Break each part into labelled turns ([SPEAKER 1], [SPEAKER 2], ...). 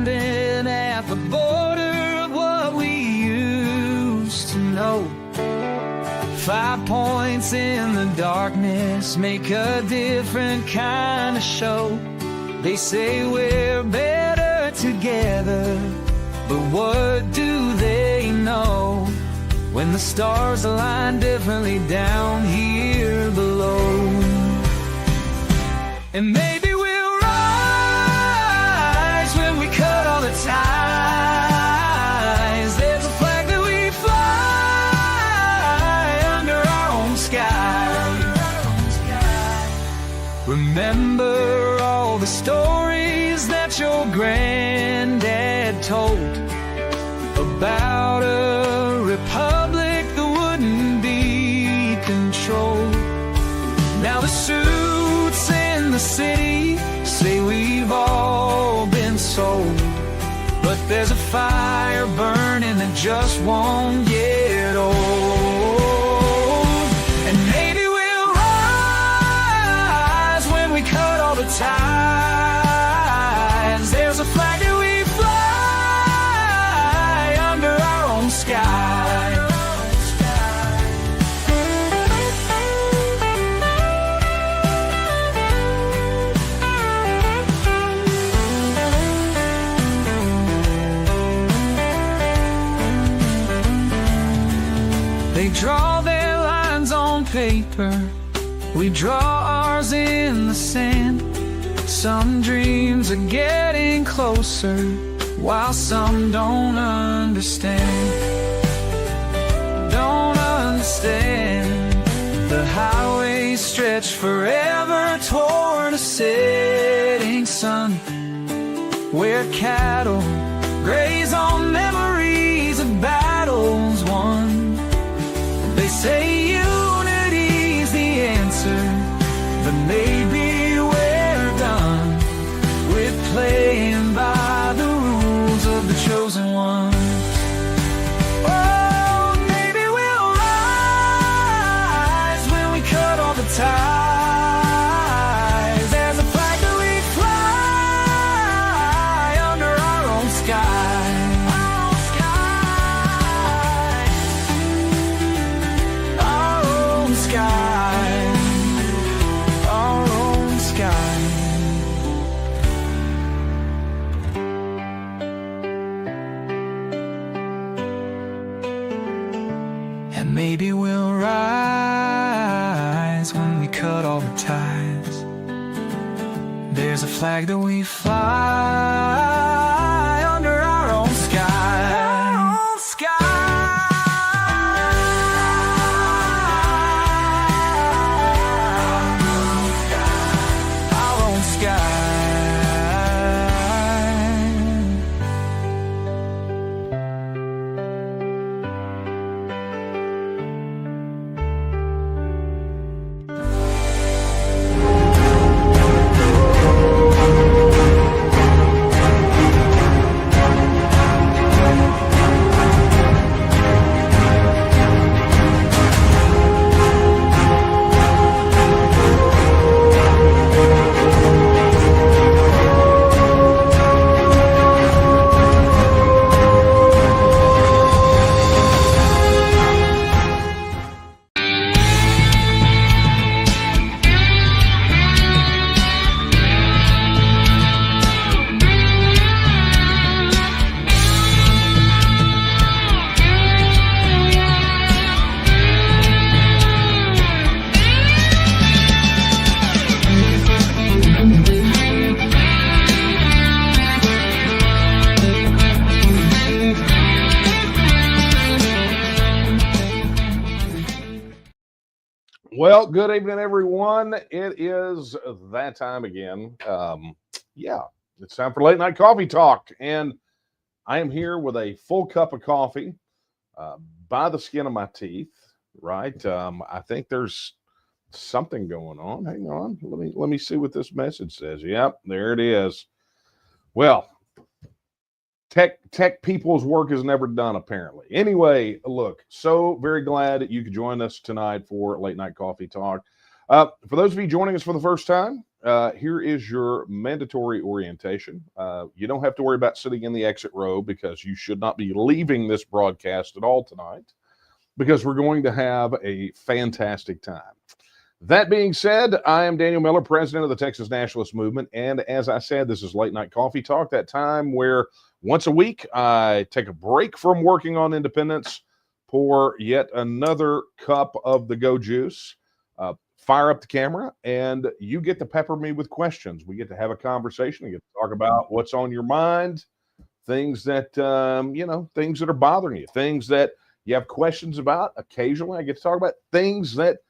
[SPEAKER 1] standing at the border of what we used to know. 5 points in the darkness make a different kind of show. They say we're better together, but what do they know when the stars align differently down here below? And maybe we'll rise when we cut all the ties. There's a flag that we fly under our own sky. Remember all the stories that your granddad told about a republic that wouldn't be controlled. Now the suits in the city say we've all been sold, but there's a fire burning that just won't get old. And maybe we'll rise when we cut all the ties. There's a flag that we fly under our own sky. They draw their lines on paper, we draw ours in the sand. Some dreams are getting closer, while some don't understand. Don't understand. The highways stretch forever toward a setting sun, where cattle graze on memories of battles won. They say unity's the answer, but maybe we're done with playing by the rules of the chosen one. Oh, maybe we'll rise when we cut all the ties. There's a flag that we fly under our own sky. Maybe we'll rise when we cut all the ties. There's a flag that we fly under our own sky. Our own sky. Our own sky.
[SPEAKER 2] Well, good evening, everyone. It is that time again. Yeah, it's time for late night coffee talk. And I am here with a full cup of coffee by the skin of my teeth, right? I think there's something going on. Hang on. Let me see what this message says. Yep, there it is. Well, tech people's work is never done, apparently. Anyway, look, so very glad that you could join us tonight for late night coffee talk. For those of you joining us for the first time, here is your mandatory orientation. You don't have to worry about sitting in the exit row because you should not be leaving this broadcast at all tonight because we're going to have a fantastic time. That being said, I am Daniel Miller, president of the Texas Nationalist movement. And as I said, this is Late Night Coffee Talk, that time where once a week I take a break from working on independence, pour yet another cup of the Go Juice, fire up the camera, and you get to pepper me with questions. We get to have a conversation. We get to talk about what's on your mind, things that, things that are bothering you, things that you have questions about. Occasionally I get to talk about things that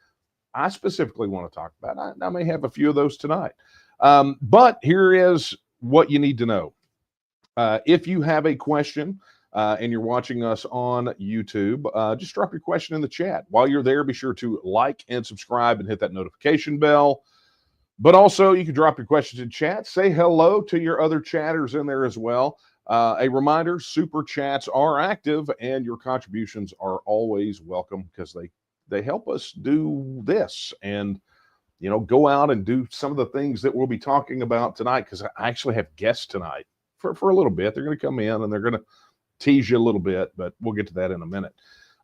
[SPEAKER 2] I specifically want to talk about. I may have a few of those tonight. But here is what you need to know. If you have a question and you're watching us on YouTube, just drop your question in the chat. While you're there, be sure to like and subscribe and hit that notification bell. But also, you can drop your questions in chat. Say hello to your other chatters in there as well. A reminder, super chats are active and your contributions are always welcome because they help us do this and, go out and do some of the things that we'll be talking about tonight, because I actually have guests tonight for a little bit. They're going to come in and they're going to tease you a little bit, but we'll get to that in a minute.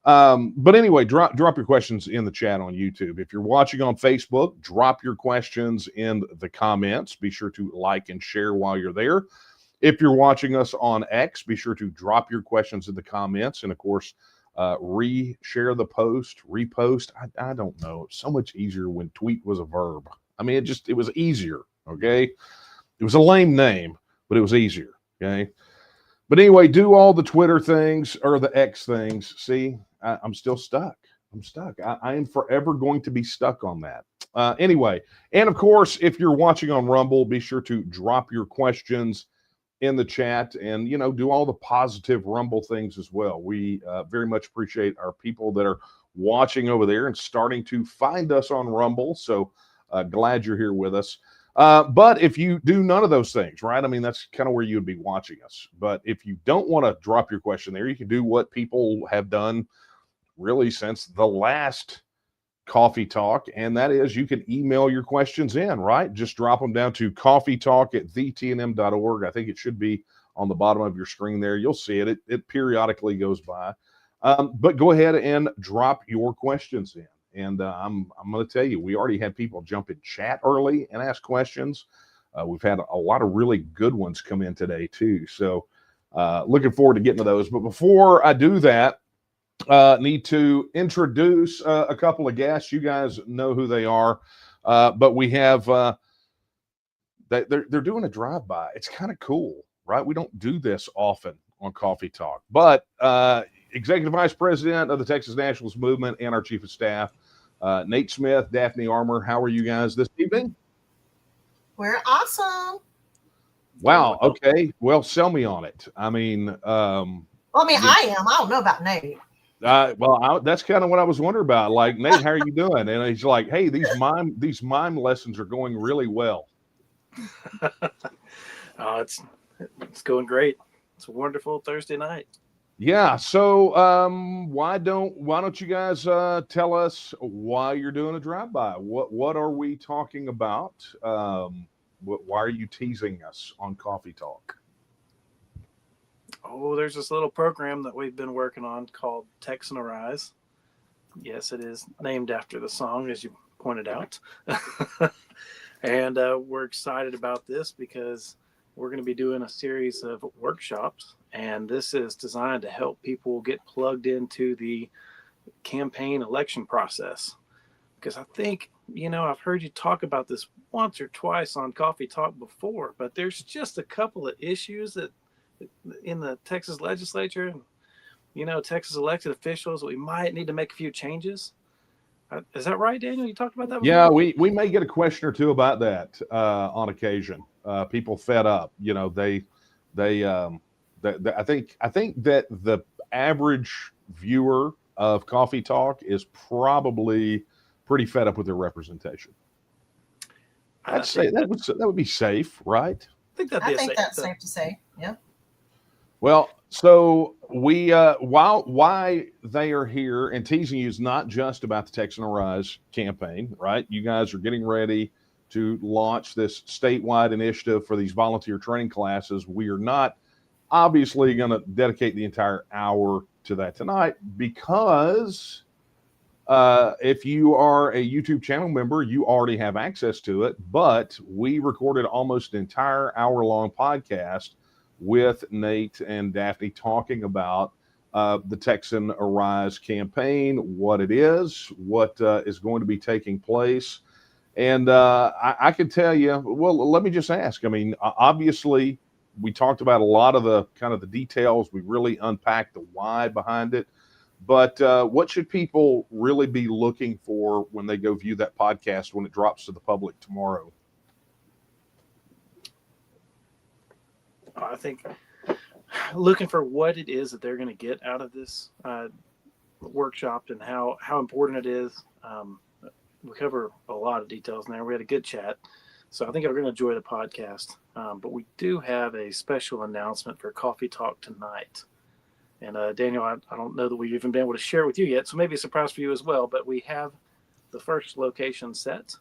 [SPEAKER 2] But anyway, drop your questions in the chat on YouTube. If you're watching on Facebook, drop your questions in the comments. Be sure to like and share while you're there. If you're watching us on X, be sure to drop your questions in the comments. And of course, re-share the post, repost. I don't know. It's so much easier when tweet was a verb. I mean, it was easier. Okay. It was a lame name, but it was easier. Okay. But anyway, do all the Twitter things or the X things. See, I'm still stuck. I'm stuck. I am forever going to be stuck on that. Anyway, and of course, if you're watching on Rumble, be sure to drop your questions in the chat and, do all the positive Rumble things as well. We very much appreciate our people that are watching over there and starting to find us on Rumble. So glad you're here with us. But if you do none of those things, right? I mean, that's kind of where you'd be watching us. But if you don't want to drop your question there, you can do what people have done really since the last Coffee Talk, and that is you can email your questions in, right? Just drop them down to coffeetalk@thetnm.org. I think it should be on the bottom of your screen there. You'll see it. It periodically goes by. But go ahead and drop your questions in. And I'm going to tell you, we already had people jump in chat early and ask questions. We've had a lot of really good ones come in today, too. So looking forward to getting to those. But before I do that, need to introduce a couple of guests. You guys know who they are, but we have they're doing a drive-by. It's kind of cool, right? We don't do this often on Coffee Talk, but Executive Vice President of the Texas Nationalist movement and our Chief of Staff, Nate Smith, Daphne Armour. How are you guys this evening?
[SPEAKER 3] We're awesome.
[SPEAKER 2] Wow. Okay. Well, sell me on it. I mean,
[SPEAKER 3] I am. I don't know about Nate.
[SPEAKER 2] That's kind of what I was wondering about. Like, Nate, how are you doing? And he's like, hey, these mime lessons are going really well.
[SPEAKER 4] It's going great. It's a wonderful Thursday night.
[SPEAKER 2] Yeah. So why don't you guys tell us why you're doing a drive-by? What are we talking about? Why are you teasing us on Coffee Talk?
[SPEAKER 4] Oh, there's this little program that we've been working on called TEXIT. Yes, it is named after the song, as you pointed out. And we're excited about this because we're going to be doing a series of workshops, and this is designed to help people get plugged into the campaign election process. Because I think, I've heard you talk about this once or twice on Coffee Talk before, but there's just a couple of issues that in the Texas legislature, Texas elected officials, we might need to make a few changes. Is that right, Daniel? You talked about that before?
[SPEAKER 2] Yeah, we may get a question or two about that on occasion. People fed up, I think that the average viewer of Coffee Talk is probably pretty fed up with their representation. I'd say that would be safe, right?
[SPEAKER 4] I think that's safe to say. Yeah.
[SPEAKER 2] Well, so we why they are here and teasing you is not just about the Texan Arise campaign, right? You guys are getting ready to launch this statewide initiative for these volunteer training classes. We are not obviously going to dedicate the entire hour to that tonight because if you are a YouTube channel member, you already have access to it. But we recorded almost an entire hour-long podcast with Nate and Daphne talking about the Texan Arise campaign, what it is, what is going to be taking place. And I can tell you, well, let me just ask. I mean, obviously, we talked about a lot of the kind of the details. We really unpacked the why behind it. But what should people really be looking for when they go view that podcast when it drops to the public tomorrow?
[SPEAKER 4] I think looking for what it is that they're going to get out of this workshop and how important it is. We cover a lot of details in there. We had a good chat. So I think we're going to enjoy the podcast. But we do have a special announcement for Coffee Talk tonight. And Daniel, I don't know that we've even been able to share with you yet, so maybe a surprise for you as well. But we have the first location set,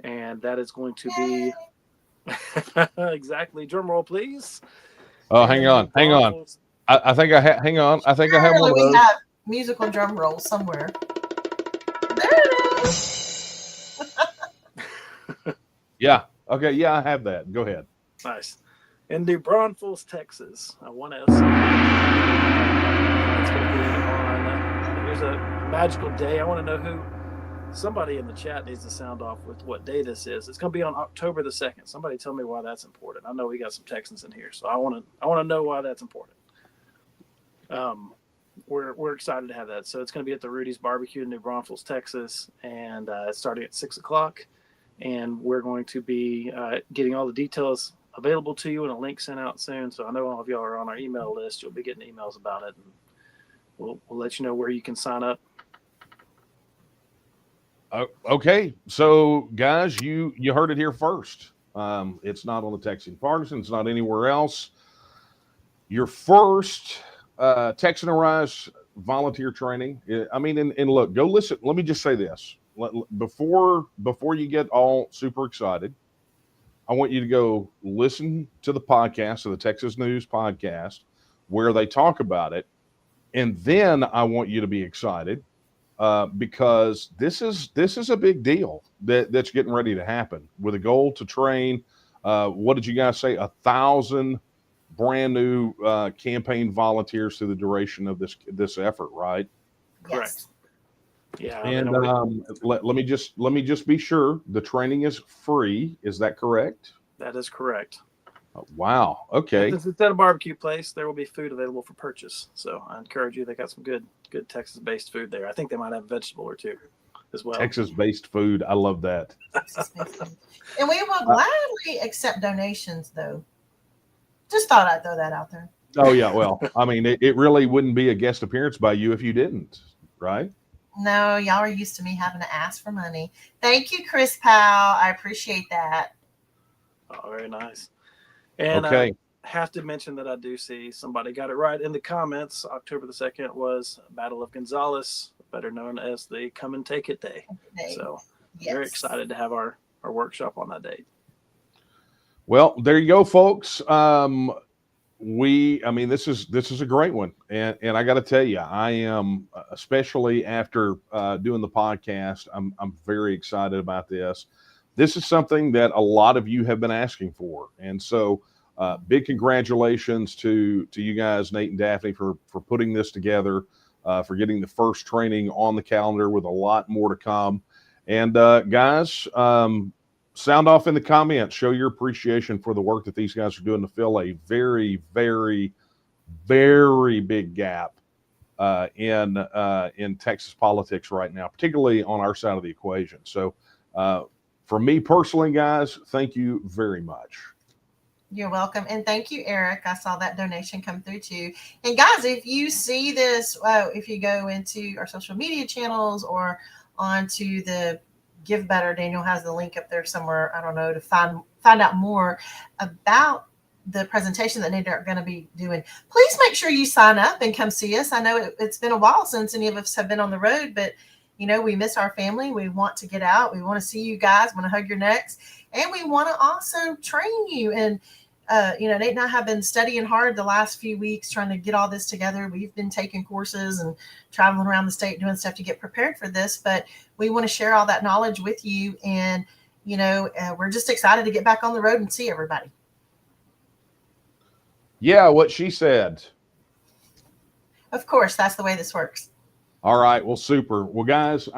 [SPEAKER 4] and that is going to be exactly. Drum roll, please.
[SPEAKER 2] Oh, hang on. I think I hang on. I think I have one of those.
[SPEAKER 3] We have musical drum rolls somewhere. There it is.
[SPEAKER 2] Yeah. Okay. Yeah, I have that. Go ahead.
[SPEAKER 4] Nice. In New Braunfels, Texas, I want to. It's going to be on. Here's a magical day. I want to know who. Somebody in the chat needs to sound off with what day this is. It's going to be on October the 2nd. Somebody tell me why that's important. I know we got some Texans in here, so I want to know why that's important. We're excited to have that. So it's going to be at the Rudy's Barbecue in New Braunfels, Texas, and it's starting at 6:00. And we're going to be getting all the details available to you and a link sent out soon. So I know all of y'all are on our email list. You'll be getting emails about it, and we'll let you know where you can sign up.
[SPEAKER 2] Okay, so guys, you heard it here first. It's not on the Texan Partisan. It's not anywhere else. Your first Texan Arise volunteer training. I mean, and look, go listen. Let me just say this before you get all super excited. I want you to go listen to the podcast of the Texas News podcast where they talk about it, and then I want you to be excited. Because this is a big deal that's getting ready to happen with a goal to train. What did you guys say? 1,000 brand new campaign volunteers through the duration of this effort, right?
[SPEAKER 4] Correct. Yeah.
[SPEAKER 2] And let me just be sure the training is free. Is that correct?
[SPEAKER 4] That is correct.
[SPEAKER 2] Oh, wow. Okay.
[SPEAKER 4] Since it's at a barbecue place, there will be food available for purchase. So I encourage you. They got some good Texas-based food there. I think they might have a vegetable or two as well.
[SPEAKER 2] Texas-based food. I love that.
[SPEAKER 3] And we will gladly accept donations, though. Just thought I'd throw that out there.
[SPEAKER 2] Oh, yeah. Well, I mean, it really wouldn't be a guest appearance by you if you didn't, right?
[SPEAKER 3] No, y'all are used to me having to ask for money. Thank you, Chris Powell. I appreciate that.
[SPEAKER 4] Oh, very nice. And
[SPEAKER 2] okay.
[SPEAKER 4] I have to mention that I do see somebody got it right in the comments. October the 2nd was Battle of Gonzales, better known as the Come and Take It Day. So very excited to have our workshop on that date.
[SPEAKER 2] Well, there you go, folks. I mean, this is a great one. And I got to tell you, I am, especially after doing the podcast, I'm very excited about this. This is something that a lot of you have been asking for. And so big congratulations to you guys, Nate and Daphne, for putting this together, for getting the first training on the calendar with a lot more to come. And guys, sound off in the comments. Show your appreciation for the work that these guys are doing to fill a very, very, very big gap in Texas politics right now, particularly on our side of the equation. So for me personally, guys, thank you very much.
[SPEAKER 3] You're welcome. And thank you, Eric. I saw that donation come through too. And guys, if you see this, if you go into our social media channels or onto the Give Better, Daniel has the link up there somewhere, I don't know, to find out more about the presentation that Nate are going to be doing, please make sure you sign up and come see us. I know it's been a while since any of us have been on the road, but we miss our family. We want to get out. We want to see you guys, want to hug your necks, and we want to also train you. And, Nate and I have been studying hard the last few weeks trying to get all this together. We've been taking courses and traveling around the state doing stuff to get prepared for this, but we want to share all that knowledge with you. And, we're just excited to get back on the road and see everybody.
[SPEAKER 2] Yeah, what she said.
[SPEAKER 3] Of course, that's the way this works.
[SPEAKER 2] All right. Well, super. Well, guys,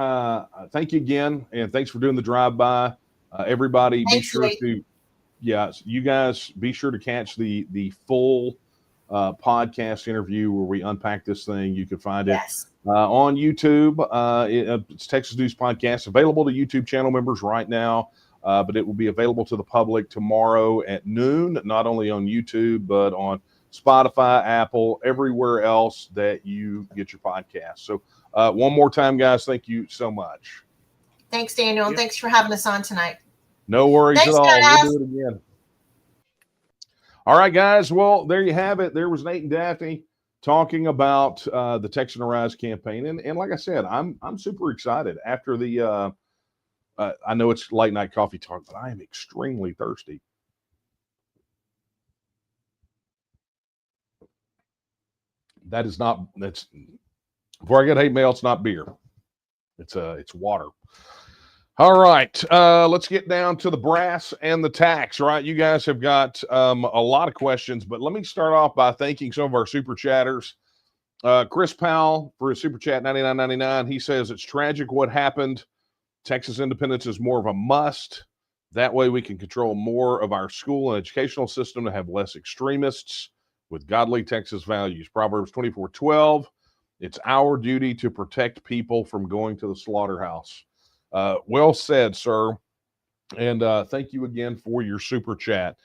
[SPEAKER 2] thank you again. And thanks for doing the drive-by. Everybody,
[SPEAKER 3] Thanks,
[SPEAKER 2] be sure
[SPEAKER 3] Nate.
[SPEAKER 2] to, you guys be sure to catch the full podcast interview where we unpack this thing. You can find it on YouTube. It's Texas News Podcast, available to YouTube channel members right now, but it will be available to the public tomorrow at noon, not only on YouTube, but on Spotify, Apple, everywhere else that you get your podcast. So one more time, guys, thank you so much.
[SPEAKER 3] Thanks, Daniel, and thanks for having us on tonight.
[SPEAKER 2] No worries
[SPEAKER 3] Thanks,
[SPEAKER 2] at all.
[SPEAKER 3] guys.
[SPEAKER 2] We'll do it again. All right, guys. Well, there you have it. There was Nate and Daphne talking about the Texan Arise campaign. And like I said, I'm super excited after the I know it's late night coffee talk, but I am extremely thirsty. That's before I get hate mail, it's not beer. It's water. All right, let's get down to the brass and the tacks, right? You guys have got a lot of questions, but let me start off by thanking some of our super chatters. Chris Powell for his super chat, $99.99. He says, it's tragic what happened. Texas independence is more of a must. That way we can control more of our school and educational system to have less extremists with godly Texas values. Proverbs 24:12. It's our duty to protect people from going to the slaughterhouse. Well said, sir. And thank you again for your super chat.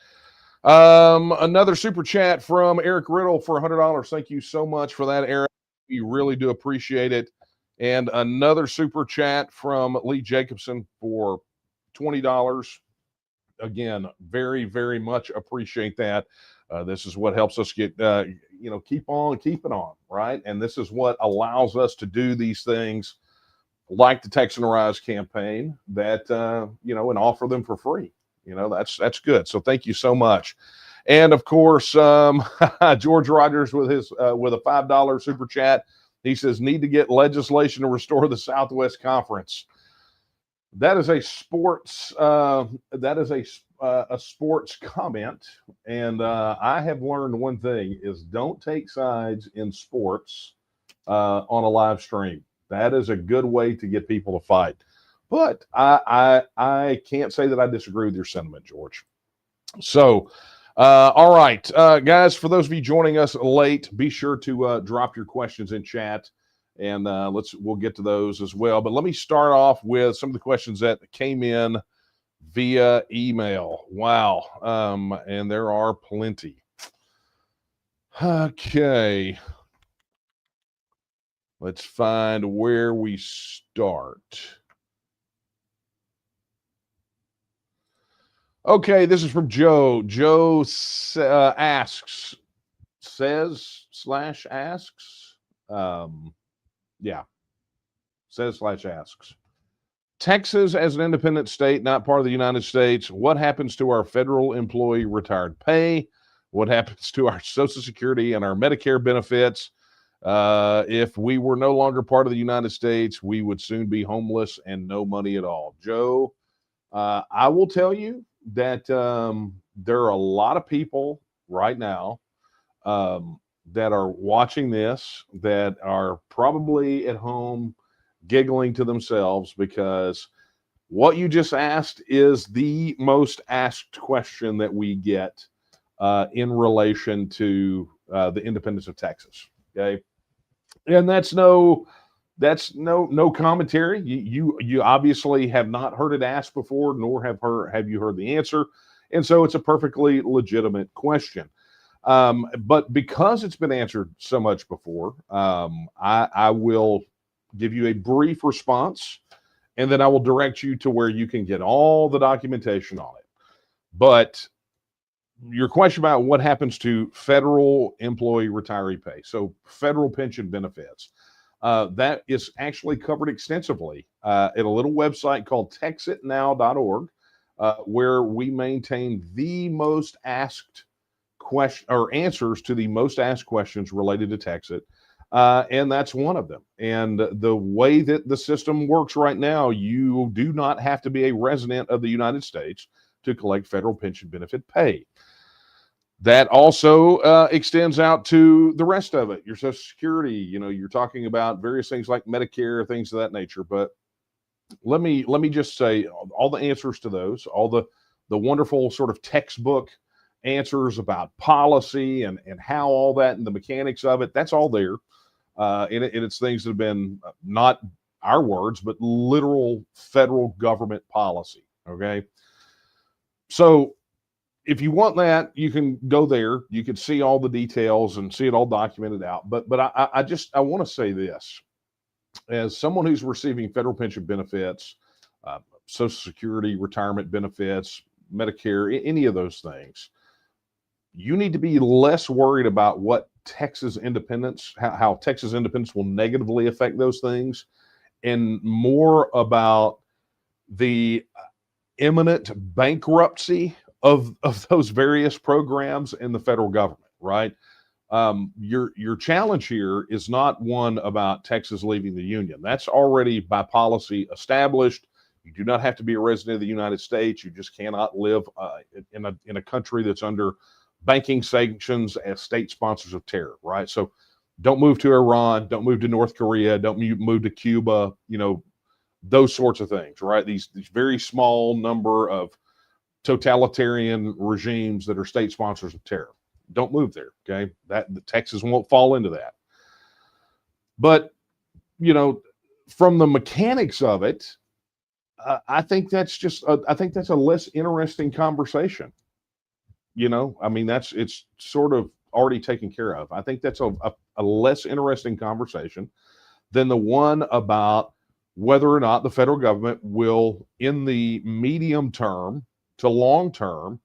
[SPEAKER 2] Another super chat from Eric Riddle for $100. Thank you so much for that, Eric. We really do appreciate it. And another super chat from Lee Jacobson for $20. Again, very, very much appreciate that. This is what helps us get, keep on keeping on, right? And this is what allows us to do these things like the Texan Arise campaign that, and offer them for free. That's good. So thank you so much. And of course, George Rogers with a $5 super chat. He says, need to get legislation to restore the Southwest Conference. That is a sports sports comment. And I have learned one thing is don't take sides in sports on a live stream. That is a good way to get people to fight. But I can't say that I disagree with your sentiment, George. So, all right, guys, for those of you joining us late, be sure to drop your questions in chat, and we'll get to those as well. But let me start off with some of the questions that came in via email. Wow, and there are plenty. Okay. Let's find where we start. Okay, this is from Joe. Joe asks. Texas as an independent state, not part of the United States. What happens to our federal employee retired pay? What happens to our Social Security and our Medicare benefits? If we were no longer part of the United States, we would soon be homeless and no money at all. Joe, I will tell you that there are a lot of people right now that are watching this that are probably at home giggling to themselves because what you just asked is the most asked question that we get in relation to the independence of Texas. Okay. And that's no commentary. You obviously have not heard it asked before, nor have you heard the answer. And so it's a perfectly legitimate question. But because it's been answered so much before, I will give you a brief response, and then I will direct you to where you can get all the documentation on it. But your question about what happens to federal employee retiree pay. So federal pension benefits. That is actually covered extensively at a little website called TEXITnow.org, where we maintain the most asked question or answers to the most asked questions related to TEXIT. And that's one of them. And the way that the system works right now, you do not have to be a resident of the United States to collect federal pension benefit pay. That also extends out to the rest of it. Your Social Security, you're talking about various things like Medicare, things of that nature. But let me just say all the answers to those, all the wonderful sort of textbook answers about policy and how all that and the mechanics of it, that's all there. And it's things that have been not our words, but literal federal government policy. Okay. So if you want that, you can go there. You can see all the details and see it all documented out. But I want to say this, as someone who's receiving federal pension benefits, Social Security, retirement benefits, Medicare, any of those things, you need to be less worried about what Texas independence, how Texas independence will negatively affect those things, and more about the imminent bankruptcy of those various programs in the federal government, right? Your challenge here is not one about Texas leaving the union. That's already by policy established. You do not have to be a resident of the United States. You just cannot live in a country that's under banking sanctions as state sponsors of terror, right? So don't move to Iran, don't move to North Korea, don't move to Cuba, those sorts of things, right? These very small number of totalitarian regimes that are state sponsors of terror. Don't move there, okay? The Texas won't fall into that. But, from the mechanics of it, I think that's a less interesting conversation. It's sort of already taken care of. I think that's a less interesting conversation than the one about whether or not the federal government will, in the medium term to long term,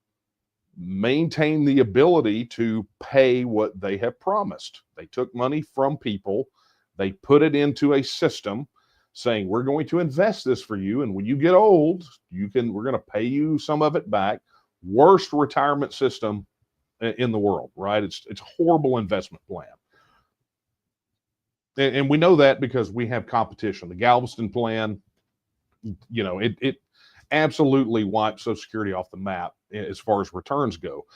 [SPEAKER 2] maintain the ability to pay what they have promised. They took money from people, they put it into a system saying, we're going to invest this for you, and when you get old, we're going to pay you some of it back. Worst retirement system in the world, right? It's a horrible investment plan. And we know that because we have competition. The Galveston plan, it absolutely wipes Social Security off the map as far as returns go.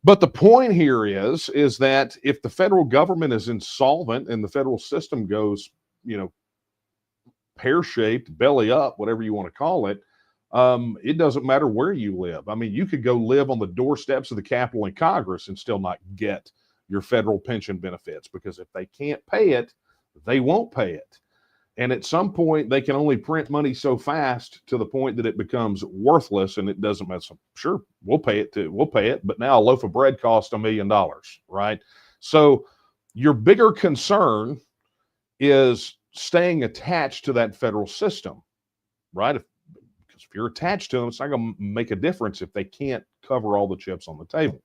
[SPEAKER 2] But the point here is that if the federal government is insolvent and the federal system goes, pear-shaped, belly up, whatever you want to call it, it doesn't matter where you live. I mean, you could go live on the doorsteps of the Capitol and Congress and still not get your federal pension benefits, because if they can't pay it, they won't pay it. And at some point, they can only print money so fast to the point that it becomes worthless, and it doesn't matter. Sure, we'll pay it, but now a loaf of bread costs $1 million, right? So your bigger concern is staying attached to that federal system, right? Because if you're attached to them, it's not going to make a difference if they can't cover all the chips on the table.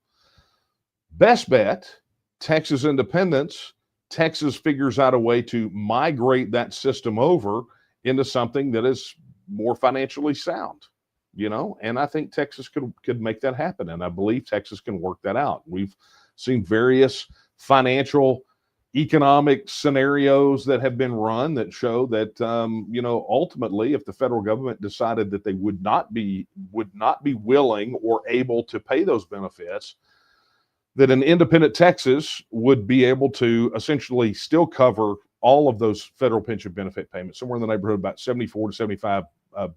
[SPEAKER 2] Best bet, Texas independence. Texas figures out a way to migrate that system over into something that is more financially sound, and I think Texas could make that happen. And I believe Texas can work that out. We've seen various financial, economic scenarios that have been run that show that, ultimately, if the federal government decided that they would not be willing or able to pay those benefits, that an independent Texas would be able to essentially still cover all of those federal pension benefit payments, somewhere in the neighborhood of about 74 to 75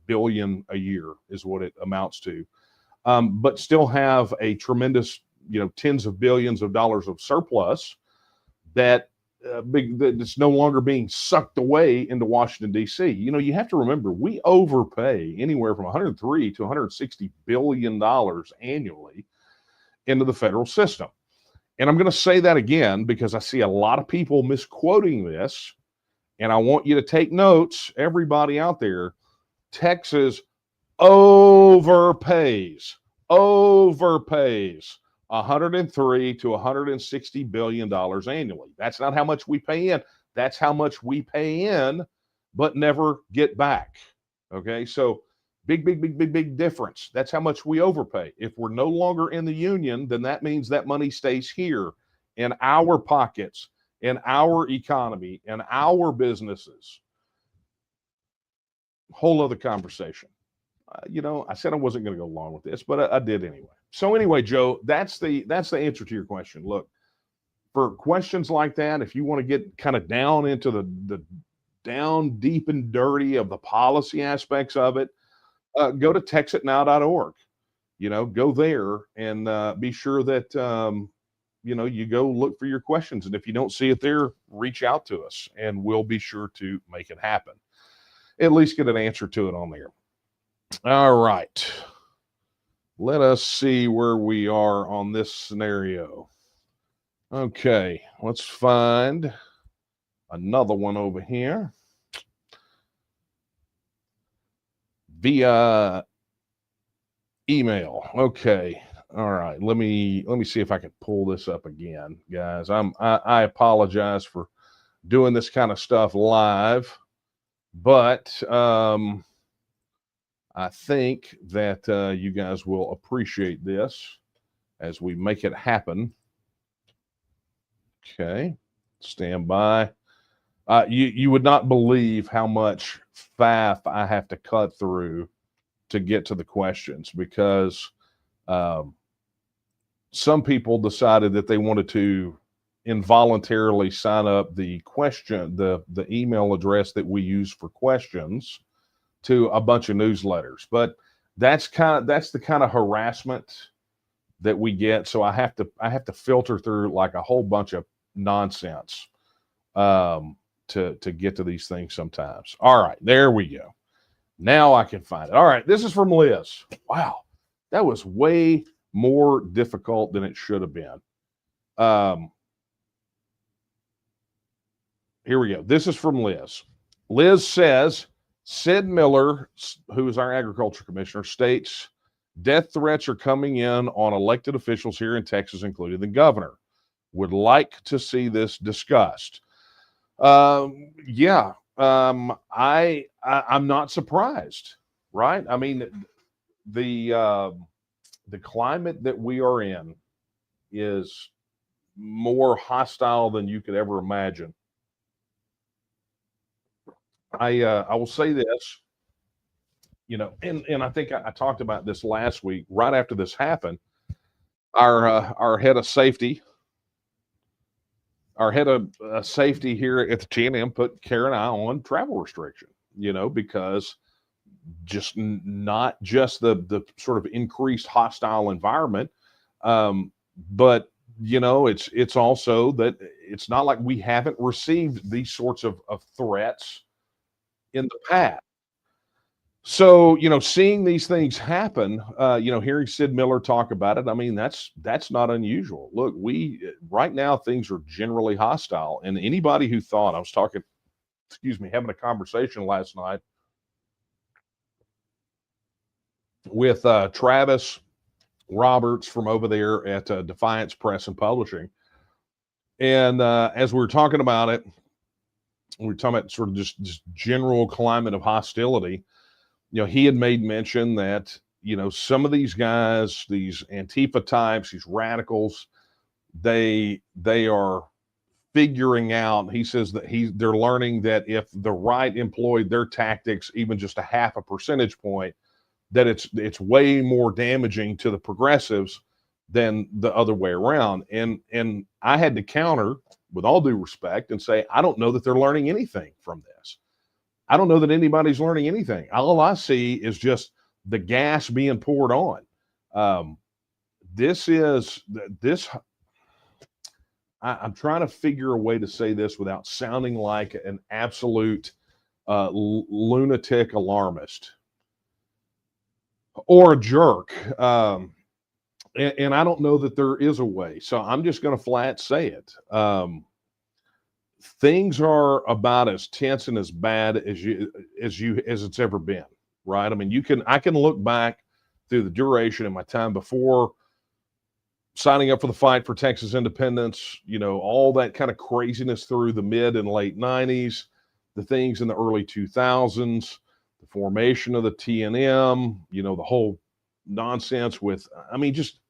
[SPEAKER 2] billion a year is what it amounts to, but still have a tremendous, tens of billions of dollars of surplus that's no longer being sucked away into Washington, D.C. You have to remember, we overpay anywhere from $103 to $160 billion annually into the federal system. And I'm going to say that again because I see a lot of people misquoting this, and I want you to take notes, everybody out there. Texas overpays overpays $103 to $160 billion annually. That's not how much we pay in. That's how much we pay in, but never get back. Okay, so big difference. That's how much we overpay. If we're no longer in the union, then that means that money stays here in our pockets, in our economy, in our businesses. Whole other conversation. I said I wasn't going to go along with this, but I did anyway. So anyway, Joe, that's the answer to your question. Look, for questions like that, if you want to get kind of down into the down deep and dirty of the policy aspects of it, go to texitnow.org. Go there and be sure that you go look for your questions. And if you don't see it there, reach out to us, and we'll be sure to make it happen. At least get an answer to it on there. All right. Let us see where we are on this scenario. Okay, let's find another one over here. Via email. Okay. All right. Let me see if I can pull this up again, guys. I apologize for doing this kind of stuff live, but I think that you guys will appreciate this as we make it happen. Okay, stand by. You would not believe how much faff I have to cut through to get to the questions, because some people decided that they wanted to involuntarily sign up the email address that we use for questions to a bunch of newsletters. But that's the kind of harassment that we get. So I have to filter through like a whole bunch of nonsense to get to these things sometimes. All right, there we go. Now I can find it. All right, this is from Liz. Wow, that was way more difficult than it should have been. Here we go. This is from Liz. Liz says, Sid Miller, who is our agriculture commissioner, states death threats are coming in on elected officials here in Texas, including the governor. Would like to see this discussed. Yeah. I'm not surprised, right? I mean, the climate that we are in is more hostile than you could ever imagine. I will say this, and I think I talked about this last week, right after this happened. Our head of safety, here at the TNM put Karen and I on travel restriction, because just not just the sort of increased hostile environment, but it's also that it's not like we haven't received these sorts of threats in the past. So, seeing these things happen, hearing Sid Miller talk about it, I mean, that's not unusual. Look, right now things are generally hostile, and anybody who thought, I was having a conversation last night with Travis Roberts from over there at Defiance Press and Publishing. And as we were talking about it, we were talking about sort of just general climate of hostility. He had made mention that, some of these guys, these Antifa types, these radicals, they are figuring out, he says that they're learning that if the right employed their tactics, even just a half a percentage point, that it's way more damaging to the progressives than the other way around. And I had to counter, with all due respect, and say, I don't know that they're learning anything from this. I don't know that anybody's learning anything. All I see is just the gas being poured on. I'm trying to figure a way to say this without sounding like an absolute lunatic alarmist or a jerk. And I don't know that there is a way. So I'm just going to flat say it. Things are about as tense and as bad as it's ever been, right? I mean, I can look back through the duration of my time before signing up for the fight for Texas independence, all that kind of craziness through the mid and late 90s, the things in the early 2000s, the formation of the TNM, the whole nonsense with, just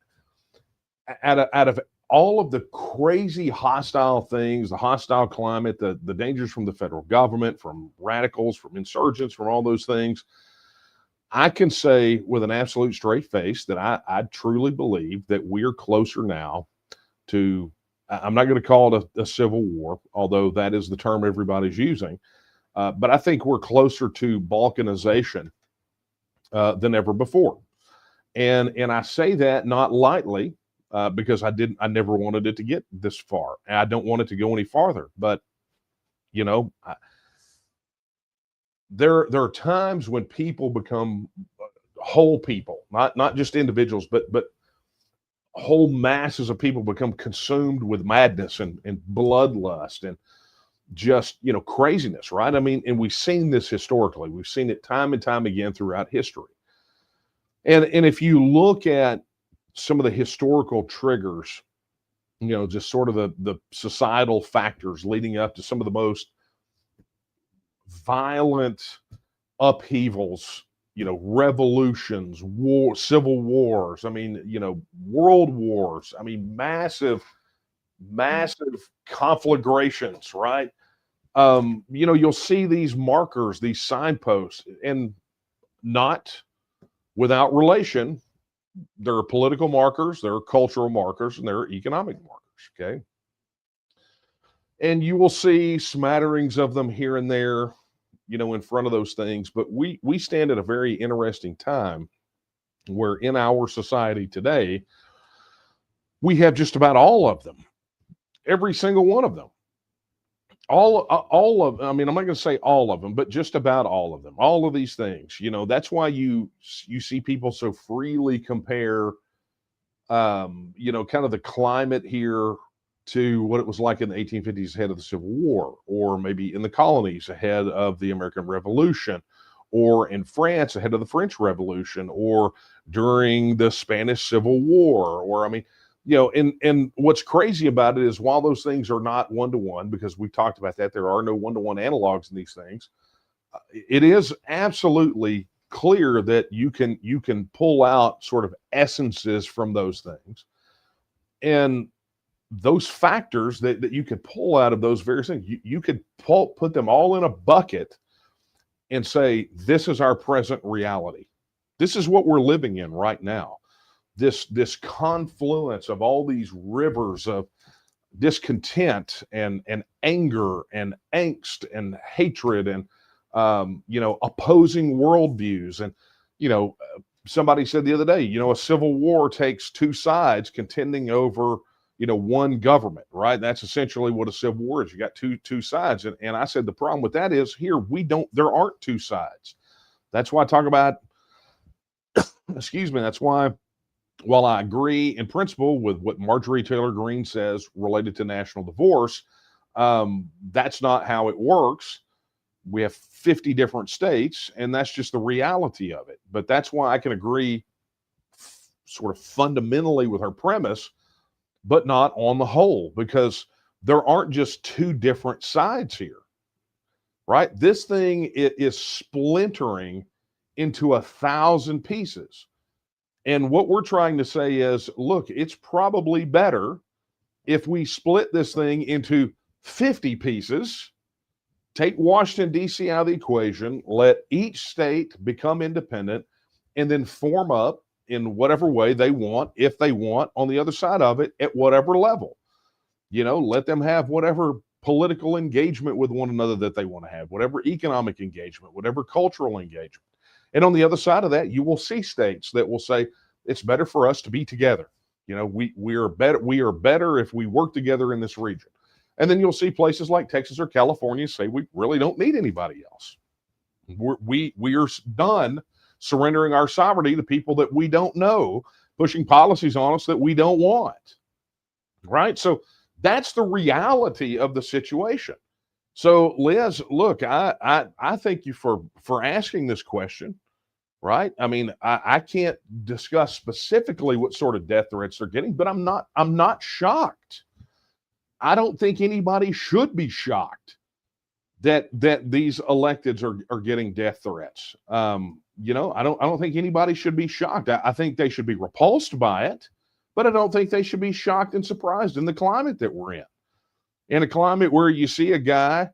[SPEAKER 2] out of all of the crazy hostile things, the hostile climate, the dangers from the federal government, from radicals, from insurgents, from all those things, I can say with an absolute straight face that I truly believe that we're closer now to, I'm not going to call it a civil war, although that is the term everybody's using, but I think we're closer to balkanization than ever before. And I say that not lightly, because I never wanted it to get this far. And I don't want it to go any farther. But, there are times when people become whole people, not just individuals, but whole masses of people become consumed with madness and bloodlust and just, craziness, right? And we've seen this historically. We've seen it time and time again throughout history. And if you look at some of the historical triggers, just sort of the societal factors leading up to some of the most violent upheavals, revolutions, civil wars, world wars, massive conflagrations, right? You'll see these markers, these signposts, and not without relation. There are political markers, there are cultural markers, and there are economic markers, okay? And you will see smatterings of them here and there, in front of those things. But we stand at a very interesting time where in our society today, we have just about all of them, every single one of them. All of, I'm not going to say all of them, but just about all of them, all of these things, that's why you see people so freely compare, kind of the climate here to what it was like in the 1850s ahead of the Civil War, or maybe in the colonies ahead of the American Revolution, or in France ahead of the French Revolution, or during the Spanish Civil War, or and what's crazy about it is while those things are not one-to-one, because we talked about that, there are no one-to-one analogs in these things, it is absolutely clear that you can pull out sort of essences from those things. And those factors that you could pull out of those various things, you could put them all in a bucket and say, this is our present reality. This is what we're living in right now. This confluence of all these rivers of discontent and anger and angst and hatred and opposing worldviews. And somebody said the other day, a civil war takes two sides contending over one government, right? That's essentially what a civil war is. You got two sides. And I said the problem with that is here there aren't two sides. That's why I talk about that's why, while I agree in principle with what Marjorie Taylor Greene says related to national divorce, that's not how it works. We have 50 different states, and that's just the reality of it. But that's why I can agree sort of fundamentally with her premise, but not on the whole, because there aren't just two different sides here, right? This thing is splintering into 1,000 pieces. And what we're trying to say is, look, it's probably better if we split this thing into 50 pieces, take Washington, D.C. out of the equation, let each state become independent, and then form up in whatever way they want, if they want, on the other side of it, at whatever level. Let them have whatever political engagement with one another that they want to have, whatever economic engagement, whatever cultural engagement. And on the other side of that, you will see states that will say, it's better for us to be together. We are better if we work together in this region. And then you'll see places like Texas or California say, we really don't need anybody else. We are done surrendering our sovereignty to people that we don't know, pushing policies on us that we don't want. Right? So that's the reality of the situation. So Liz, look, I thank you for asking this question. right? I mean, I can't discuss specifically what sort of death threats they're getting, but I'm not shocked. I don't think anybody should be shocked that these electeds are getting death threats. You know, I don't think anybody should be shocked. I think they should be repulsed by it, but I don't think they should be shocked and surprised in the climate that we're in. In a climate where you see a guy,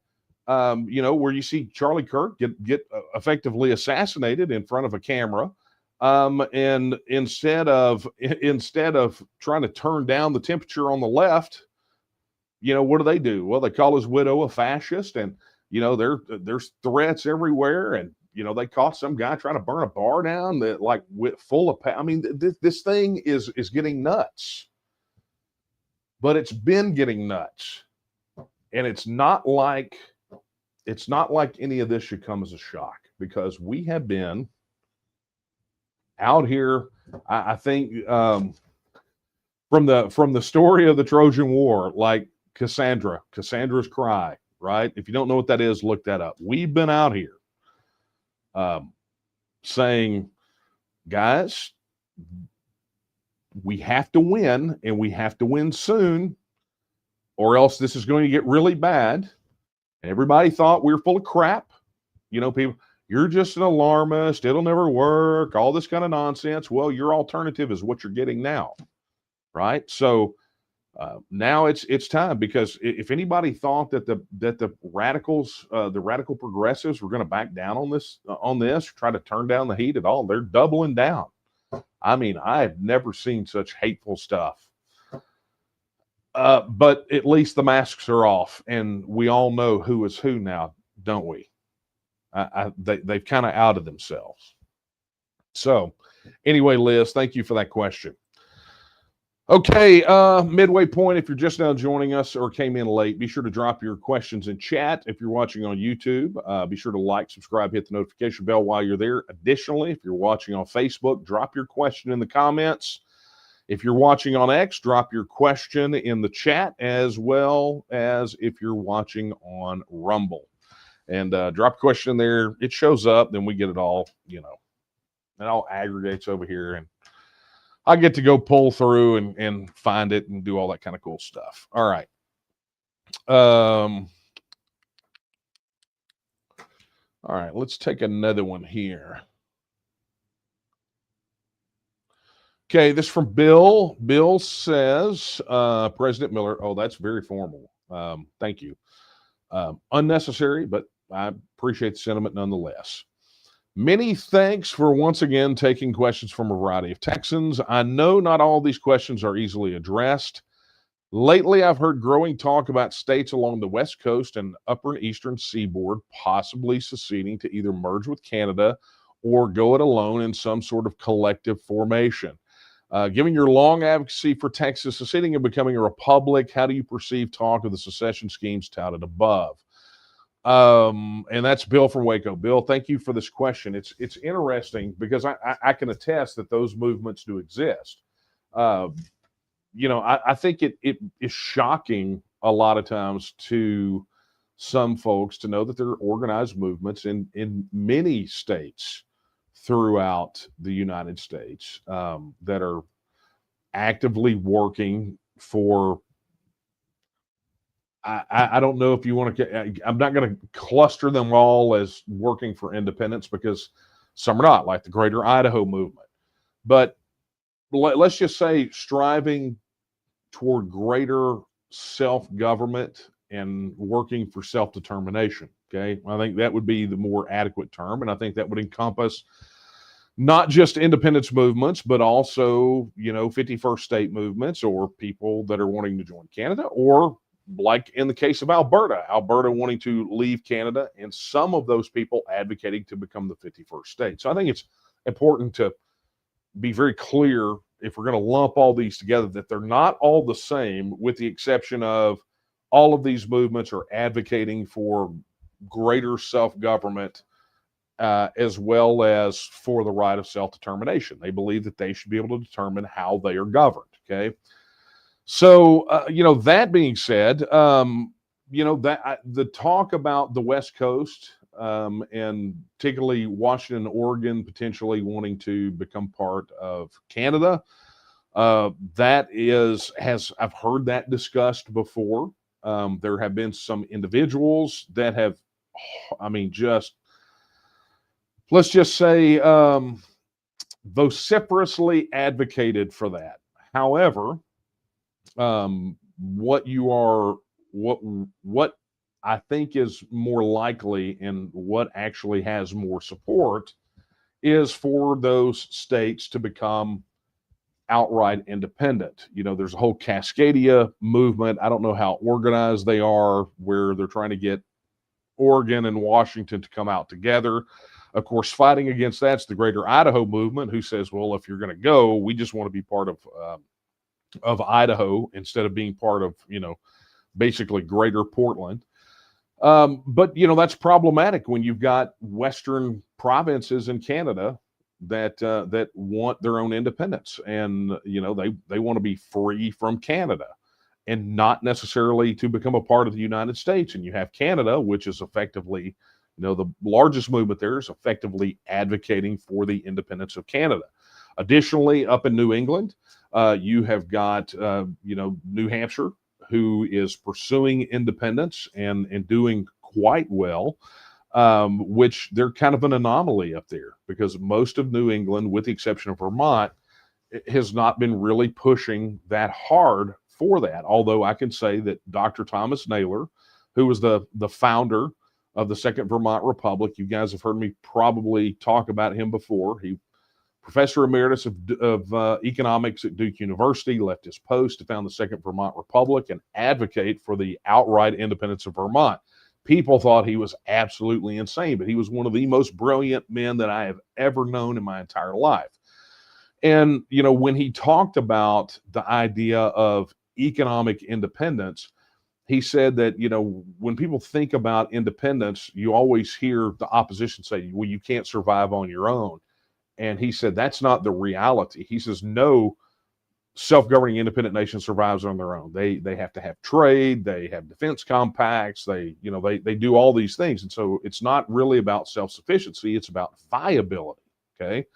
[SPEAKER 2] you know, where you see Charlie Kirk get effectively assassinated in front of a camera, and instead of trying to turn down the temperature on the left, you know, what do? Well, they call his widow a fascist, and you know, there's threats everywhere, and you know, they caught some guy trying to burn a bar down that like full of. I mean, this thing is getting nuts, but it's been getting nuts, and it's not like any of this should come as a shock, because we have been out here. I think from the story of the Trojan War, like Cassandra's cry, right? If you don't know what that is, look that up. We've been out here saying, guys, we have to win, and we have to win soon, or else this is going to get really bad. And everybody thought we were full of crap. You know, people, you're just an alarmist. It'll never work. All this kind of nonsense. Well, your alternative is what you're getting now, right? So now it's time, because if anybody thought that the radicals, the radical progressives, were going to back down on this, try to turn down the heat at all, they're doubling down. I mean, I've never seen such hateful stuff. But at least the masks are off, and we all know who is who now, don't we? They've kind of outed themselves. So anyway, Liz, thank you for that question. Okay, midway point, if you're just now joining us or came in late, be sure to drop your questions in chat. If you're watching on YouTube, be sure to like, subscribe, hit the notification bell while you're there. Additionally, if you're watching on Facebook, drop your question in the comments. If you're watching on X, drop your question in the chat, as well as if you're watching on Rumble. And drop a question in there. It shows up, then we get it all, you know, it all aggregates over here, and I get to go pull through and find it and do all that kind of cool stuff. All right. All right, let's take another one here. Okay, this is from Bill. Bill says, President Miller, oh, that's very formal. Thank you. Unnecessary, but I appreciate the sentiment nonetheless. Many thanks for once again taking questions from a variety of Texans. I know not all these questions are easily addressed. Lately, I've heard growing talk about states along the West Coast and upper and eastern seaboard possibly seceding to either merge with Canada or go it alone in some sort of collective formation. Given your long advocacy for Texas seceding and becoming a republic, how do you perceive talk of the secession schemes touted above? And that's Bill from Waco. Bill, thank you for this question. It's interesting, because I can attest that those movements do exist. You know, I think it is shocking a lot of times to some folks to know that there are organized movements in many states throughout the United States that are actively working for, I don't know if you want to, I'm not going to cluster them all as working for independence, because some are not, like the Greater Idaho movement. But let's just say striving toward greater self-government and working for self-determination. Okay, I think that would be the more adequate term, and I think that would encompass not just independence movements, but also, you know, 51st state movements, or people that are wanting to join Canada, or like in the case of Alberta wanting to leave Canada, and some of those people advocating to become the 51st state. So I think it's important to be very clear, if we're going to lump all these together, that they're not all the same, with the exception of all of these movements are advocating for greater self-government, as well as for the right of self-determination. They believe that they should be able to determine how they are governed. Okay. So, you know, that being said, you know, that the talk about the West Coast and particularly Washington and Oregon potentially wanting to become part of Canada. I've heard that discussed before. There have been some individuals that have, let's just say, vociferously advocated for that. However, what I think is more likely and what actually has more support is for those states to become outright independent. There's a whole Cascadia movement. I don't know how organized they are, where they're trying to get Oregon and Washington to come out together. Of course, fighting against that's the Greater Idaho movement, who says, well, if you're going to go, we just want to be part of Idaho instead of being part of, basically Greater Portland. But that's problematic when you've got Western provinces in Canada that want their own independence, and they want to be free from Canada and not necessarily to become a part of the United States. And you have Canada, which is effectively, the largest movement there is effectively advocating for the independence of Canada. Additionally, up in New England, you have got, New Hampshire, who is pursuing independence and doing quite well, which they're kind of an anomaly up there because most of New England, with the exception of Vermont, has not been really pushing that hard for that. Although I can say that Dr. Thomas Naylor, who was the founder of the Second Vermont Republic, you guys have heard me probably talk about him before. He Professor Emeritus of Economics at Duke University, left his post to found the Second Vermont Republic and advocate for the outright independence of Vermont. People thought he was absolutely insane, but he was one of the most brilliant men that I have ever known in my entire life. And, when he talked about the idea of economic independence, he said that, when people think about independence, you always hear the opposition say, well, you can't survive on your own. And he said, that's not the reality. He says, no self-governing independent nation survives on their own. They have to have trade. They have defense compacts. They do all these things. And so it's not really about self-sufficiency. It's about viability. Okay.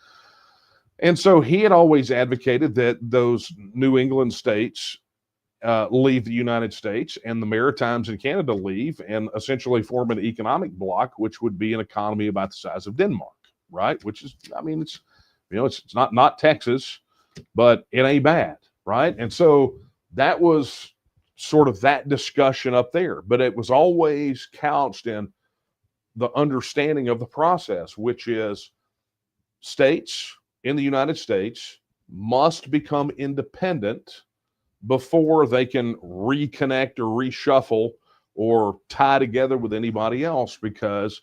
[SPEAKER 2] And so he had always advocated that those New England states leave the United States and the Maritimes in Canada leave and essentially form an economic bloc, which would be an economy about the size of Denmark. Right, which is, it's not Texas, but it ain't bad, right? And so that was sort of that discussion up there, but it was always couched in the understanding of the process, which is states in the United States must become independent before they can reconnect or reshuffle or tie together with anybody else, because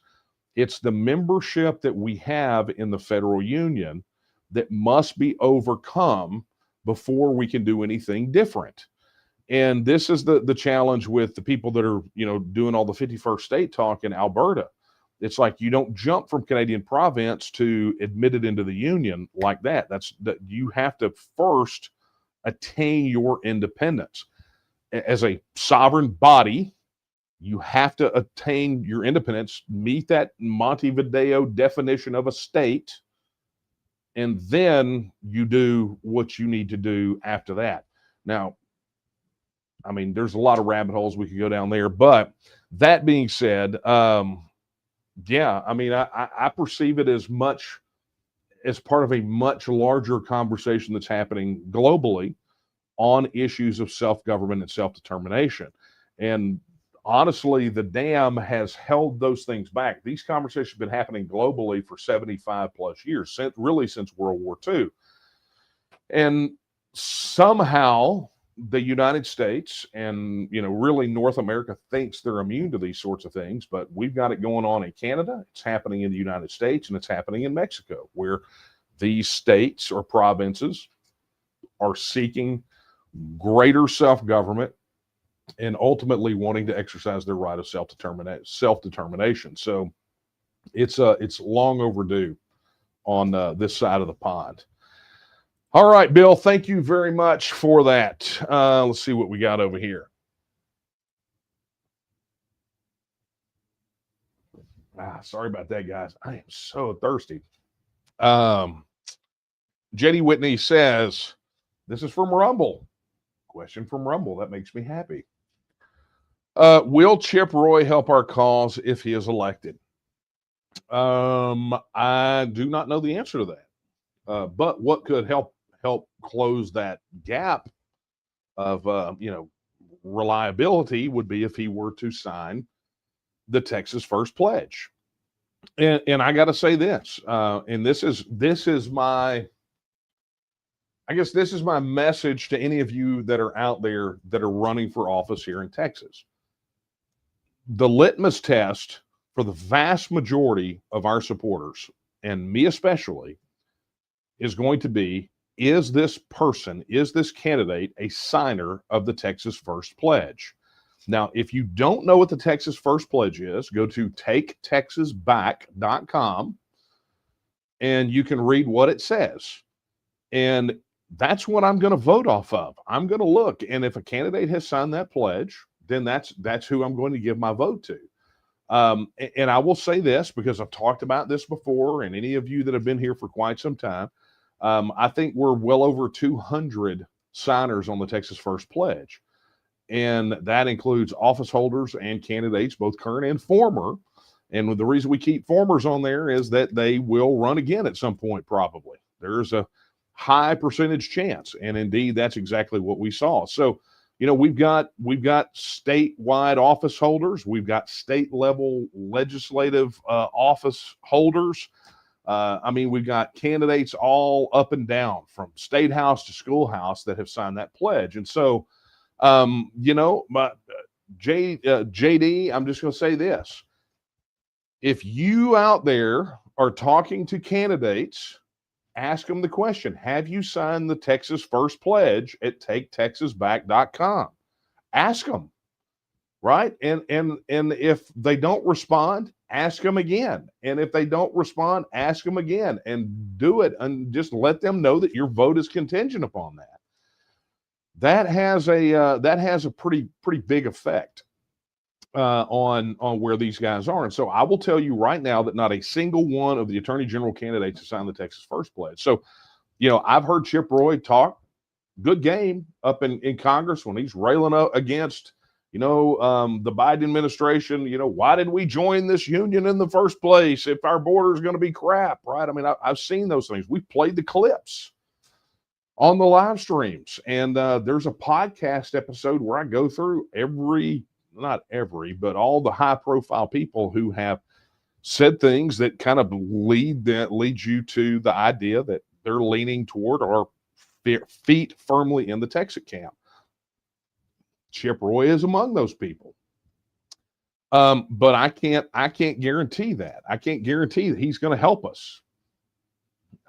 [SPEAKER 2] it's the membership that we have in the federal union that must be overcome before we can do anything different. And this is the challenge with the people that are, doing all the 51st state talk in Alberta. It's like you don't jump from Canadian province to admitted into the union like that. That you have to first attain your independence. As a sovereign body, you have to attain your independence, meet that Montevideo definition of a state, and then you do what you need to do after that. Now, there's a lot of rabbit holes we could go down there, but that being said, I perceive it as much as part of a much larger conversation that's happening globally on issues of self-government and self-determination. And honestly, the dam has held those things back. These conversations have been happening globally for 75 plus years, since World War II. And somehow the United States and, really North America thinks they're immune to these sorts of things, but we've got it going on in Canada. It's happening in the United States, and it's happening in Mexico, where these states or provinces are seeking greater self-government and ultimately wanting to exercise their right of self-determination. So it's long overdue on this side of the pond. All right, Bill, thank you very much for that. Let's see what we got over here. Sorry about that, guys. I am so thirsty. JD Whitney says, this is from Rumble. Question from Rumble. That makes me happy. Will Chip Roy help our cause if he is elected? I do not know the answer to that. But what could help close that gap of reliability would be if he were to sign the Texas First Pledge. And I got to say this, and this is my, I guess this is my message to any of you that are out there that are running for office here in Texas. The litmus test for the vast majority of our supporters, and me especially, is going to be, is this person, is this candidate a signer of the Texas First Pledge? Now, if you don't know what the Texas First Pledge is, go to taketexasback.com and you can read what it says. And that's what I'm going to vote off of. I'm going to look, and if a candidate has signed that pledge, then that's who I'm going to give my vote to. And I will say this because I've talked about this before, and any of you that have been here for quite some time, I think we're well over 200 signers on the Texas First Pledge. And that includes office holders and candidates, both current and former. And the reason we keep formers on there is that they will run again at some point, probably. There's a high percentage chance. And indeed, that's exactly what we saw. So, we've got statewide office holders. We've got state level legislative office holders. We've got candidates all up and down from state house to schoolhouse that have signed that pledge. And so, JD, I'm just going to say this. If you out there are talking to candidates, ask them the question, have you signed the Texas First Pledge at taketexasback.com? Ask them, right? And if they don't respond, ask them again. And if they don't respond, ask them again, and do it, and just let them know that your vote is contingent upon that. That has a pretty big effect on where these guys are. And so I will tell you right now that not a single one of the attorney general candidates has signed the Texas First Pledge. So, I've heard Chip Roy talk good game up in Congress when he's railing up against, the Biden administration. Why did we join this union in the first place if our border is going to be crap, right? I've seen those things. We played the clips on the live streams. And there's a podcast episode where I go through not every, but all the high profile people who have said things that kind of lead you to the idea that they're leaning toward or feet firmly in the TEXIT camp. Chip Roy is among those people. But I can't guarantee that. I can't guarantee that he's going to help us.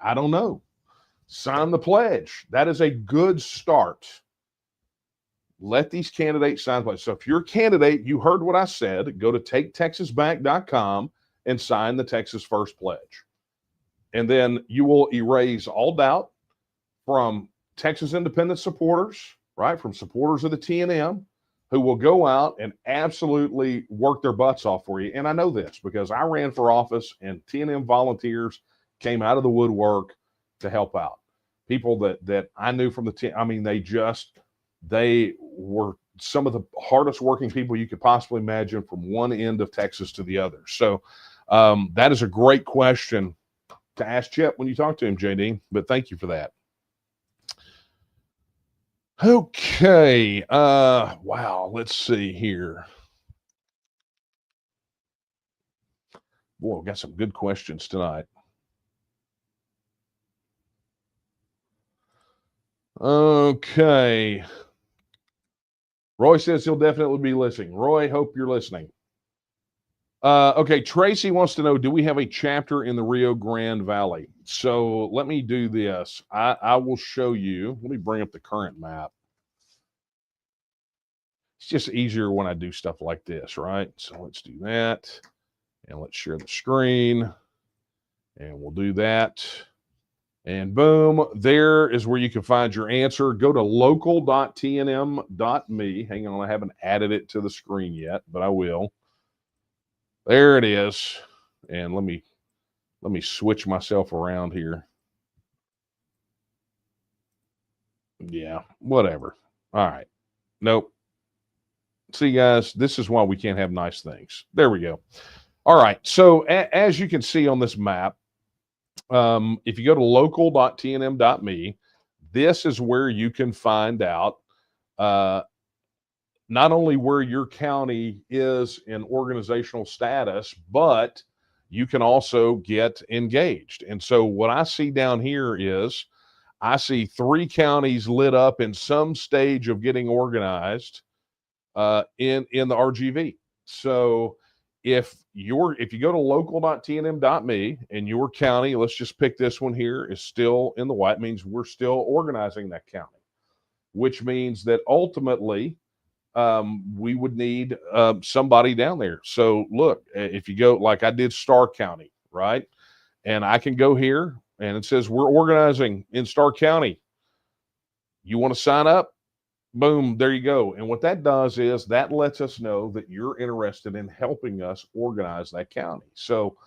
[SPEAKER 2] I don't know. Sign the pledge. That is a good start. Let these candidates sign the pledge. So if you're a candidate, you heard what I said, go to taketexasback.com and sign the Texas First Pledge. And then you will erase all doubt from Texas independent supporters, right? From supporters of the TNM, who will go out and absolutely work their butts off for you. And I know this because I ran for office and TNM volunteers came out of the woodwork to help out. People that I knew from the team. They were some of the hardest working people you could possibly imagine from one end of Texas to the other. So that is a great question to ask Chip when you talk to him, JD, but thank you for that. Okay. Wow. Let's see here. Boy, we've got some good questions tonight. Okay. Roy says he'll definitely be listening. Roy, hope you're listening. Okay, Tracy wants to know, do we have a chapter in the Rio Grande Valley? So let me do this. I will show you. Let me bring up the current map. It's just easier when I do stuff like this, right? So let's do that. And let's share the screen. And we'll do that. And boom, there is where you can find your answer. Go to local.tnm.me. Hang on, I haven't added it to the screen yet, but I will. There it is. And let me switch myself around here. Yeah, whatever. All right. Nope. See, guys, this is why we can't have nice things. There we go. All right. So as you can see on this map, if you go to local.tnm.me, this is where you can find out not only where your county is in organizational status, but you can also get engaged. And so what I see down here is I see 3 counties lit up in some stage of getting organized in the RGV. So if you go to local.tnm.me and your county, let's just pick this one here, is still in the white, means we're still organizing that county, which means that ultimately we would need somebody down there. So look, if you go, like I did Starr County, right? And I can go here and it says we're organizing in Starr County. You want to sign up? Boom, there you go. And what that does is that lets us know that you're interested in helping us organize that county. So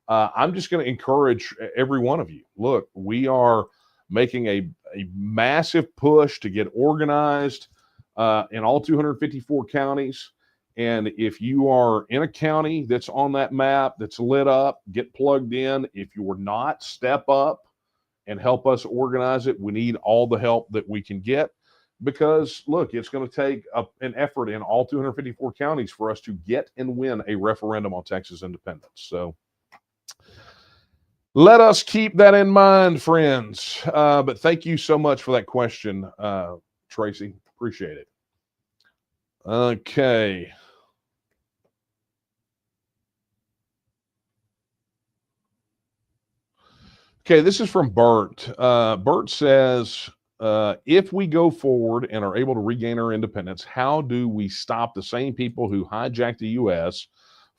[SPEAKER 2] I'm just going to encourage every one of you. Look, we are making a massive push to get organized in all 254 counties. And if you are in a county that's on that map, that's lit up, get plugged in. If you're not, step up and help us organize it. We need all the help that we can get because, look, it's going to take an effort in all 254 counties for us to get and win a referendum on Texas independence. So let us keep that in mind, friends. But thank you so much for that question, Tracy. Appreciate it. Okay. Okay, this is from Bert. Bert says, if we go forward and are able to regain our independence, how do we stop the same people who hijacked the U.S.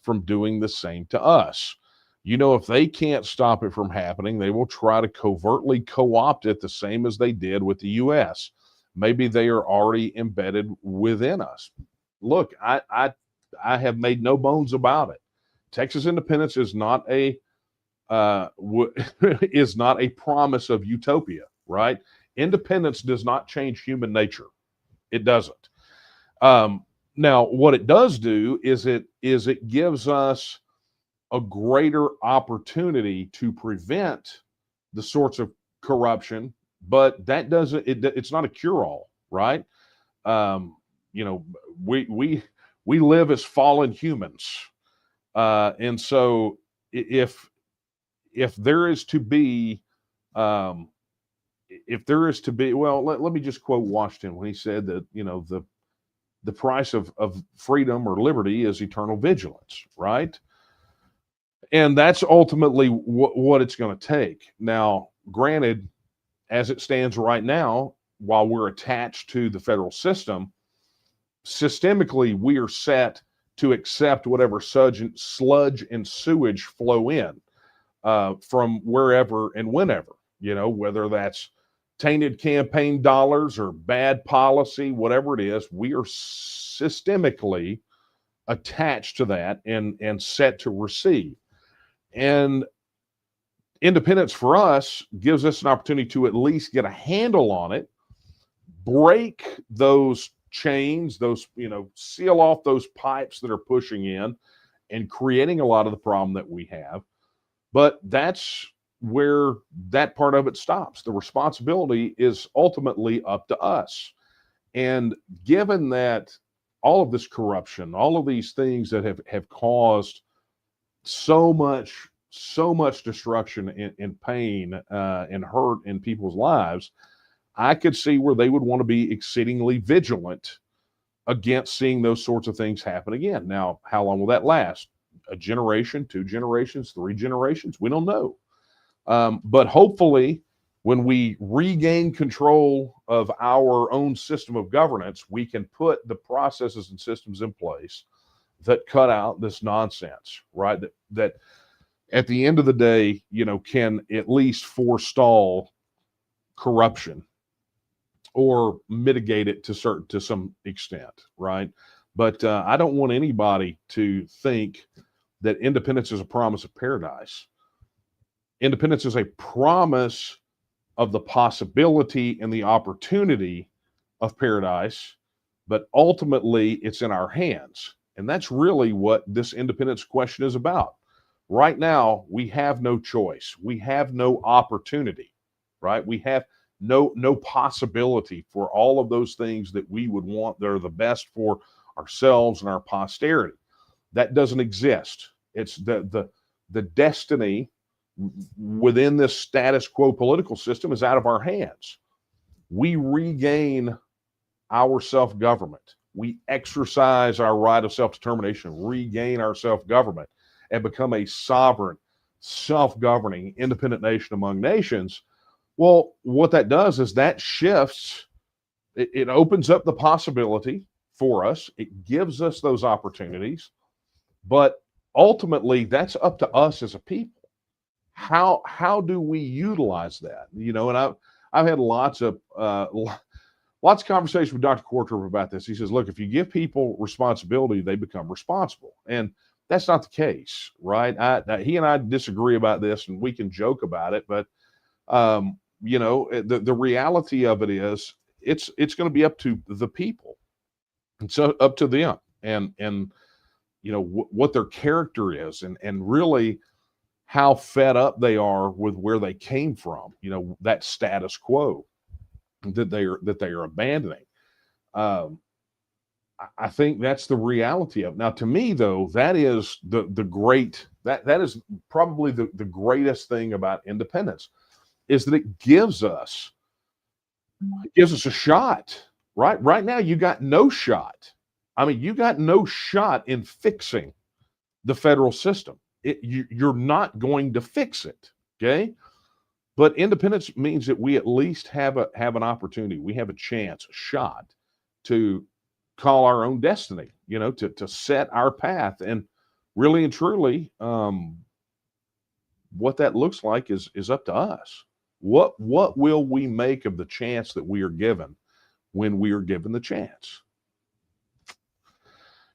[SPEAKER 2] from doing the same to us? You know, if they can't stop it from happening, they will try to covertly co-opt it the same as they did with the U.S. Maybe they are already embedded within us. Look, I have made no bones about it. Texas independence is not a is not a promise of utopia, right? Independence does not change human nature. It doesn't. Now, what it does do is it gives us a greater opportunity to prevent the sorts of corruption, but that doesn't. It's not a cure-all, right? You know, we live as fallen humans, and so if there is to be well, let me just quote Washington when he said that, you know, the price of freedom or liberty is eternal vigilance, right? And that's ultimately what it's going to take. Now, granted, as it stands right now, while we're attached to the federal system, systemically we are set to accept whatever sludge and sewage flow in from wherever and whenever, you know, whether that's tainted campaign dollars or bad policy, whatever it is, we are systemically attached to that and set to receive. And independence for us gives us an opportunity to at least get a handle on it, break those chains, those, you know, seal off those pipes that are pushing in and creating a lot of the problem that we have. But that's where that part of it stops. The responsibility is ultimately up to us. And given that all of this corruption, all of these things that have caused so much destruction and pain and hurt in people's lives, I could see where they would want to be exceedingly vigilant against seeing those sorts of things happen again. Now, how long will that last? A generation, 2 generations, 3 generations? We don't know. But hopefully, when we regain control of our own system of governance, we can put the processes and systems in place that cut out this nonsense, right? That at the end of the day, you know, can at least forestall corruption or mitigate it to some extent, right? But I don't want anybody to think that independence is a promise of paradise. Independence is a promise of the possibility and the opportunity of paradise, but ultimately it's in our hands. And that's really what this independence question is about. Right now, we have no choice. We have no opportunity, right? We have no possibility for all of those things that we would want that are the best for ourselves and our posterity. That doesn't exist. It's the destiny within this status quo political system is out of our hands. We regain our self-government. We exercise our right of self-determination, regain our self-government, and become a sovereign, self-governing, independent nation among nations. Well, what that does is that shifts, it opens up the possibility for us. It gives us those opportunities, but ultimately that's up to us as a people. How do we utilize that? You know, and I've had lots of conversations with Dr. Kortrup about this. He says, look, if you give people responsibility, they become responsible. And that's not the case, right? He and I disagree about this, and we can joke about it, but you know, the reality of it is it's going to be up to the people. It's up to them and you know, what their character is and really how fed up they are with where they came from, you know, that status quo that they are abandoning. I think that's the reality of it. Now, to me, though, that is the great, that is probably the greatest thing about independence, is that it gives us a shot, right? Right now, you got no shot. I mean, you got no shot in fixing the federal system. You're not going to fix it, okay? But independence means that we at least have an opportunity. We have a chance, a shot to call our own destiny, you know, to set our path. And really and truly, what that looks like is up to us. What will we make of the chance that we are given when we are given the chance?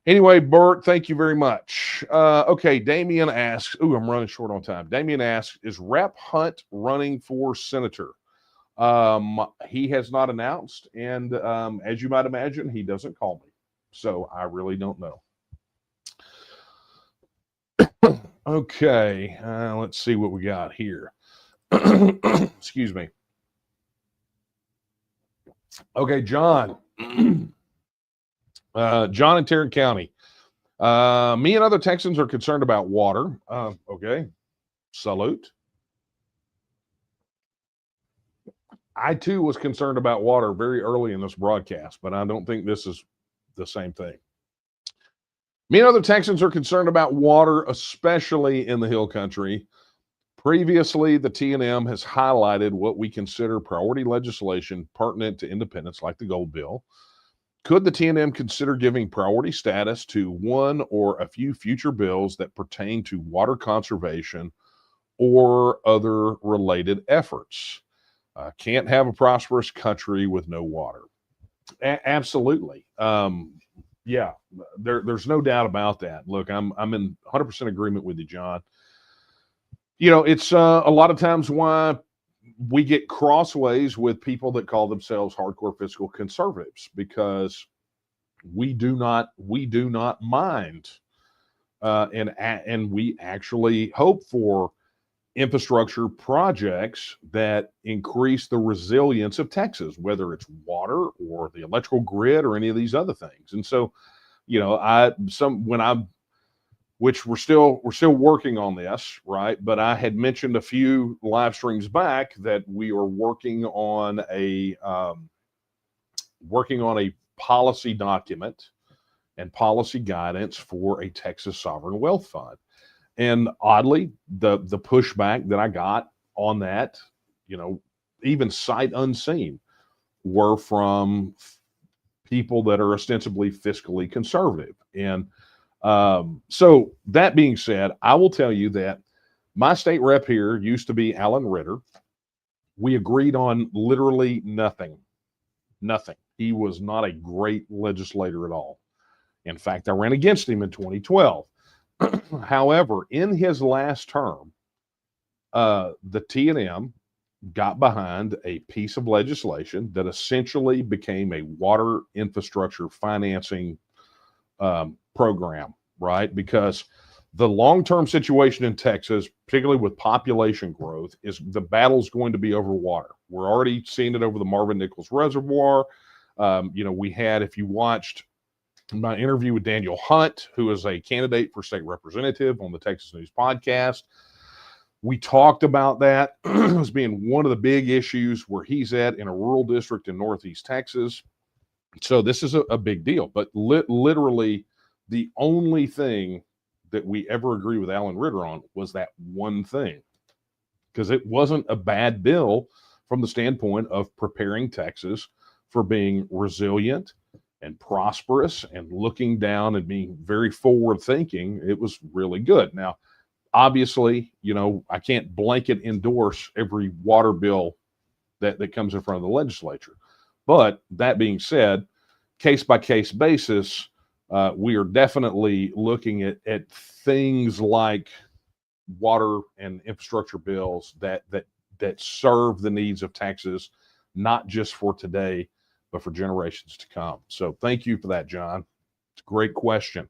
[SPEAKER 2] Anyway, Bert, thank you very much. Okay, Damien asks, I'm running short on time. Damien asks, is Rep. Hunt running for senator? He has not announced, and as you might imagine, he doesn't call me. So I really don't know. Okay, let's see what we got here. Excuse me. Okay, John. John in Tarrant County. Me and other Texans are concerned about water. Okay. Salute. I too was concerned about water very early in this broadcast, but I don't think this is the same thing. Me and other Texans are concerned about water, especially in the Hill Country. Previously, the TNM has highlighted what we consider priority legislation pertinent to independence, like the Gold Bill. Could the TNM consider giving priority status to one or a few future bills that pertain to water conservation or other related efforts? Can't have a prosperous country with no water. Absolutely. Yeah, there's no doubt about that. Look, I'm in 100% agreement with you, John. You know, it's a lot of times why we get crossways with people that call themselves hardcore fiscal conservatives, because we do not mind, and we actually hope for infrastructure projects that increase the resilience of Texas, whether it's water or the electrical grid or any of these other things. And so, you know, which we're still working on this, right? But I had mentioned a few live streams back that we are working on a policy document and policy guidance for a Texas sovereign wealth fund. And oddly, the pushback that I got on that, you know, even sight unseen, were from people that are ostensibly fiscally conservative. And so that being said, I will tell you that my state rep here used to be Alan Ritter. We agreed on literally nothing. He was not a great legislator at all. In fact, I ran against him in 2012. However, in his last term, the TNM got behind a piece of legislation that essentially became a water infrastructure financing program, right? Because the long-term situation in Texas, particularly with population growth, is the battle's going to be over water. We're already seeing it over the Marvin Nichols Reservoir. We had, if you watched my interview with Daniel Hunt, who is a candidate for state representative on the Texas News podcast, we talked about that as being one of the big issues where he's at in a rural district in Northeast Texas. So this is a big deal, but literally the only thing that we ever agree with Alan Ritter on was that one thing, because it wasn't a bad bill from the standpoint of preparing Texas for being resilient and prosperous and looking down and being very forward thinking. It was really good. Now, obviously, I can't blanket endorse every water bill that comes in front of the legislature. But that being said, case by case basis, we are definitely looking at things like water and infrastructure bills that serve the needs of Texas, not just for today, but for generations to come. So thank you for that, John. It's a great question,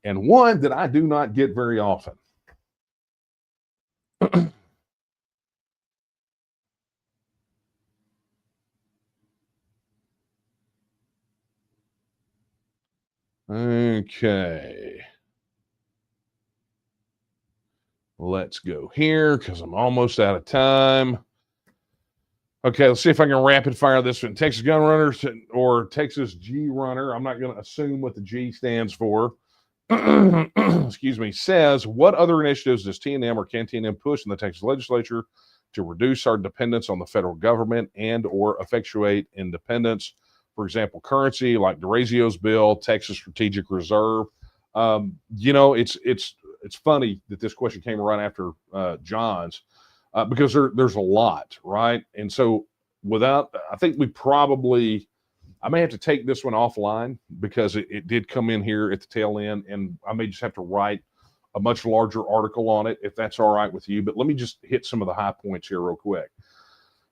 [SPEAKER 2] and one that I do not get very often. Okay. Let's go here because I'm almost out of time. Okay, let's see if I can rapid fire this one. Texas Gun Runners or Texas G Runner, I'm not going to assume what the G stands for, excuse me, says, what other initiatives does TNM or can TNM push in the Texas legislature to reduce our dependence on the federal government and or effectuate independence? For example, currency like DeRazio's bill, Texas Strategic Reserve. It's funny that this question came right after John's. Because there's a lot, right? And so I think I may have to take this one offline because it did come in here at the tail end, and I may just have to write a much larger article on it if that's all right with you. But let me just hit some of the high points here real quick.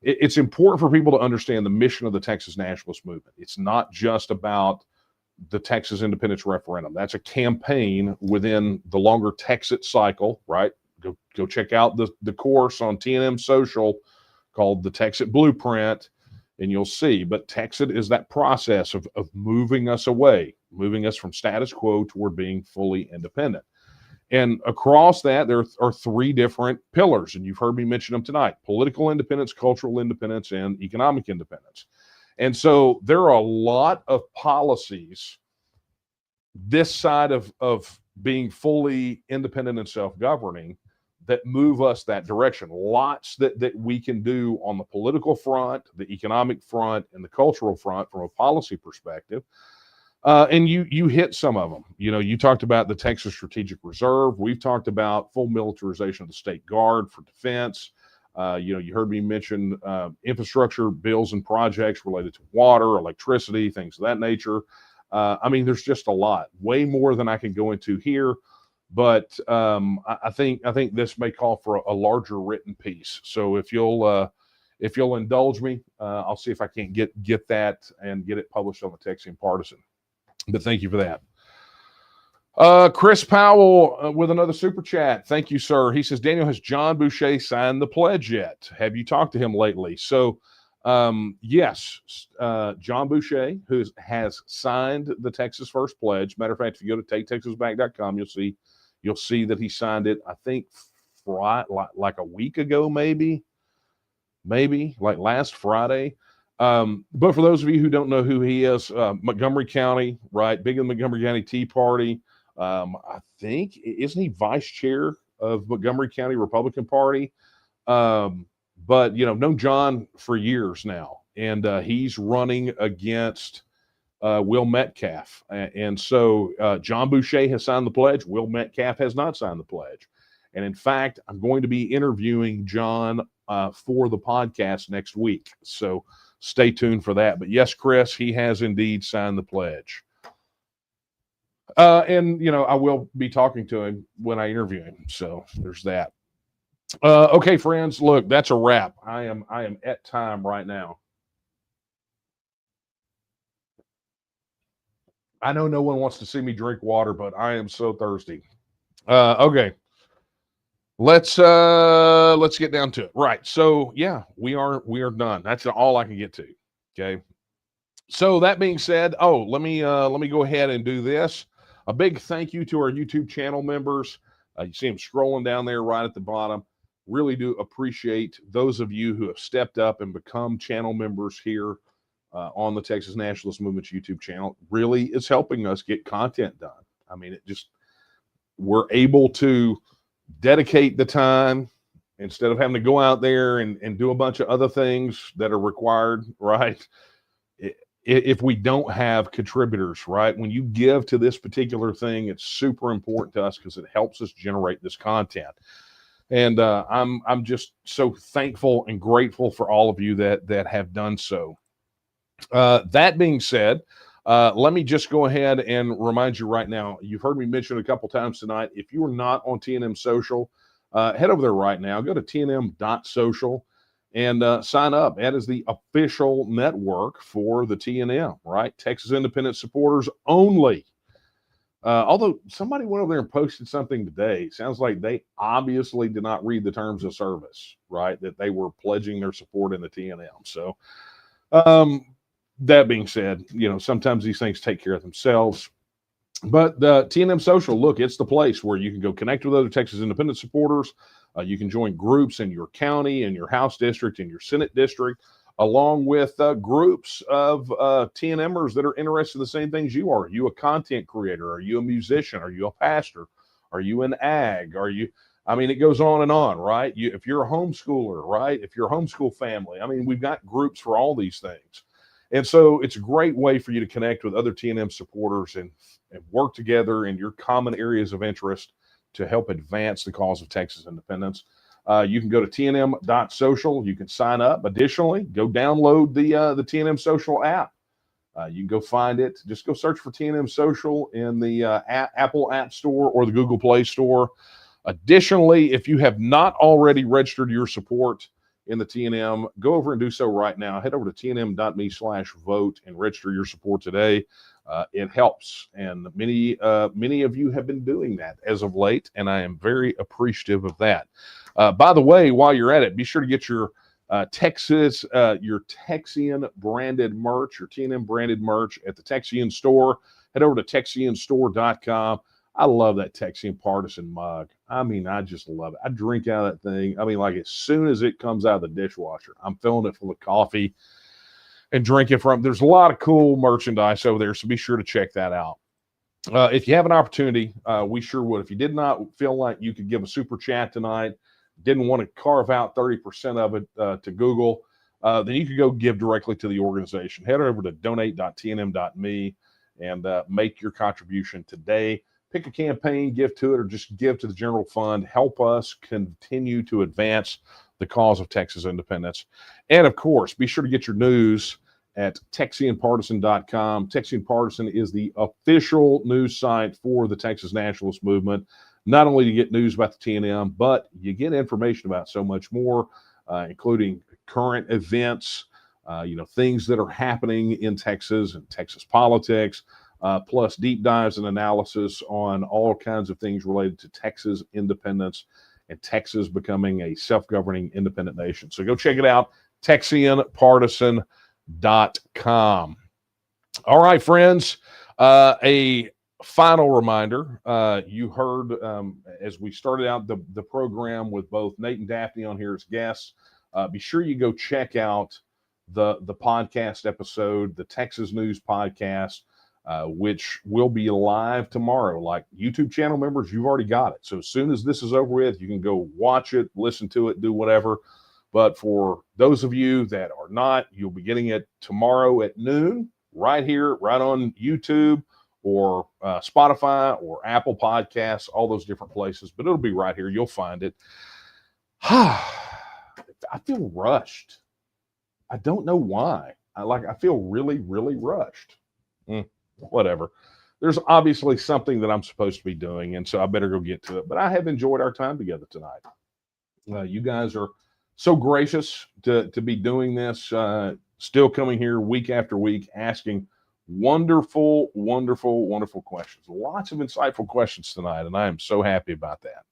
[SPEAKER 2] It's important for people to understand the mission of the Texas Nationalist movement. It's not just about the Texas independence referendum. That's a campaign within the longer TEXIT cycle, right? Go check out the course on TNM Social called the TEXIT Blueprint, and you'll see. But TEXIT is that process of moving us from status quo toward being fully independent. And across that, there are three different pillars, and you've heard me mention them tonight: political independence, cultural independence, and economic independence. And so there are a lot of policies this side of being fully independent and self-governing that move us that direction. Lots that we can do on the political front, the economic front, and the cultural front from a policy perspective. And you hit some of them. You talked about the Texas Strategic Reserve. We've talked about full militarization of the state guard for defense. You heard me mention infrastructure bills and projects related to water, electricity, things of that nature. There's just a lot, way more than I can go into here. But I think this may call for a larger written piece. So if you'll indulge me, I'll see if I can't get that and get it published on the Texian Partisan. But thank you for that. Chris Powell with another super chat. Thank you, sir. He says, Daniel, has John Boucher signed the pledge yet? Have you talked to him lately? So yes, John Boucher, who has signed the Texas First Pledge. Matter of fact, if you go to taketexasback.com, you'll see that he signed it, I think, like a week ago, maybe like last Friday. But for those of you who don't know who he is, Montgomery County, right? Big in the Montgomery County Tea Party. I think, isn't he vice chair of Montgomery County Republican Party? But, known John for years now. And he's running against Will Metcalf. And so John Boucher has signed the pledge. Will Metcalf has not signed the pledge. And in fact, I'm going to be interviewing John for the podcast next week. So stay tuned for that. But yes, Chris, he has indeed signed the pledge. And I will be talking to him when I interview him. So there's that. Okay, friends, look, that's a wrap. I am at time right now. I know no one wants to see me drink water, but I am so thirsty. Okay. Let's get down to it. Right. So yeah, we are done. That's all I can get to. Okay. So that being said, let me go ahead and do this. A big thank you to our YouTube channel members. You see them scrolling down there right at the bottom. Really do appreciate those of you who have stepped up and become channel members here on the Texas Nationalist Movement's YouTube channel. Really is helping us get content done. I mean, we're able to dedicate the time instead of having to go out there and do a bunch of other things that are required, right? If we don't have contributors, right? When you give to this particular thing, it's super important to us because it helps us generate this content. And I'm just so thankful and grateful for all of you that have done so. That being said, let me just go ahead and remind you right now, you've heard me mention a couple times tonight, if you are not on TNM Social, head over there right now, go to tnm.social and sign up. That is the official network for the TNM, right? Texas Independent supporters only. Although somebody went over there and posted something today, sounds like they obviously did not read the terms of service, right? That they were pledging their support in the TNM. So, that being said, sometimes these things take care of themselves. But the TNM Social, look, it's the place where you can go connect with other Texas Independent supporters. You can join groups in your county, in your House district, in your Senate district, along with groups of TNMers that are interested in the same things you are. Are you a content creator? Are you a musician? Are you a pastor? Are you an ag? It goes on and on, right? If you're a homeschooler, right? If you're a homeschool family, we've got groups for all these things. And so it's a great way for you to connect with other TNM supporters and work together in your common areas of interest to help advance the cause of Texas independence. You can go to tnm.social. You can sign up. Additionally, go download the TNM Social app. You can go find it. Just go search for TNM Social in the Apple App Store or the Google Play Store. Additionally, if you have not already registered your support in the TNM, go over and do so right now. Head over to tnm.me/vote and register your support today. It helps, and many of you have been doing that as of late, and I am very appreciative of that. By the way, while you're at it, be sure to get your your Texian branded merch, your TNM branded merch at the Texian store. Head over to texianstore.com. I love that Texian Partisan mug. I just love it. I drink out of that thing. Like as soon as it comes out of the dishwasher, I'm filling it full of coffee and drinking from. There's a lot of cool merchandise over there, so be sure to check that out. If you have an opportunity, we sure would. If you did not feel like you could give a super chat tonight, didn't want to carve out 30% of it to Google, then you could go give directly to the organization. Head over to donate.tnm.me and make your contribution today. Pick a campaign, give to it, or just give to the general fund. Help us continue to advance the cause of Texas independence. And of course, be sure to get your news at TexianPartisan.com. Texian Partisan is the official news site for the Texas Nationalist movement. Not only to get news about the TNM, but you get information about so much more, including current events, things that are happening in Texas and Texas politics, plus deep dives and analysis on all kinds of things related to Texas independence and Texas becoming a self-governing independent nation. So go check it out, TexianPartisan.com. All right, friends, a final reminder. You heard as we started out the program with both Nate and Daphne on here as guests. Be sure you go check out the podcast episode, the Texas News Podcast, which will be live tomorrow. Like YouTube channel members, you've already got it. So as soon as this is over with, you can go watch it, listen to it, do whatever. But for those of you that are not, you'll be getting it tomorrow at noon, right here, right on YouTube or Spotify or Apple Podcasts, all those different places. But it'll be right here. You'll find it. I feel rushed. I don't know why. I feel really, really rushed. Whatever. there's obviously something that I'm supposed to be doing, and so I better go get to it. But I have enjoyed our time together tonight. You guys are so gracious to be doing this, still coming here week after week, asking wonderful, wonderful, wonderful questions. Lots of insightful questions tonight, and I am so happy about that.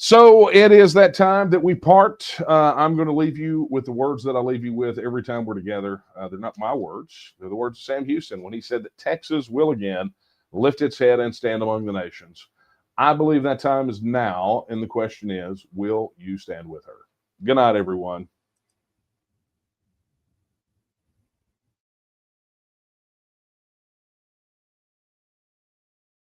[SPEAKER 2] So it is that time that we part. I'm going to leave you with the words that I leave you with every time we're together. They're not my words. They're the words of Sam Houston when he said that Texas will again lift its head and stand among the nations. I believe that time is now, and the question is, will you stand with her? Good night, everyone.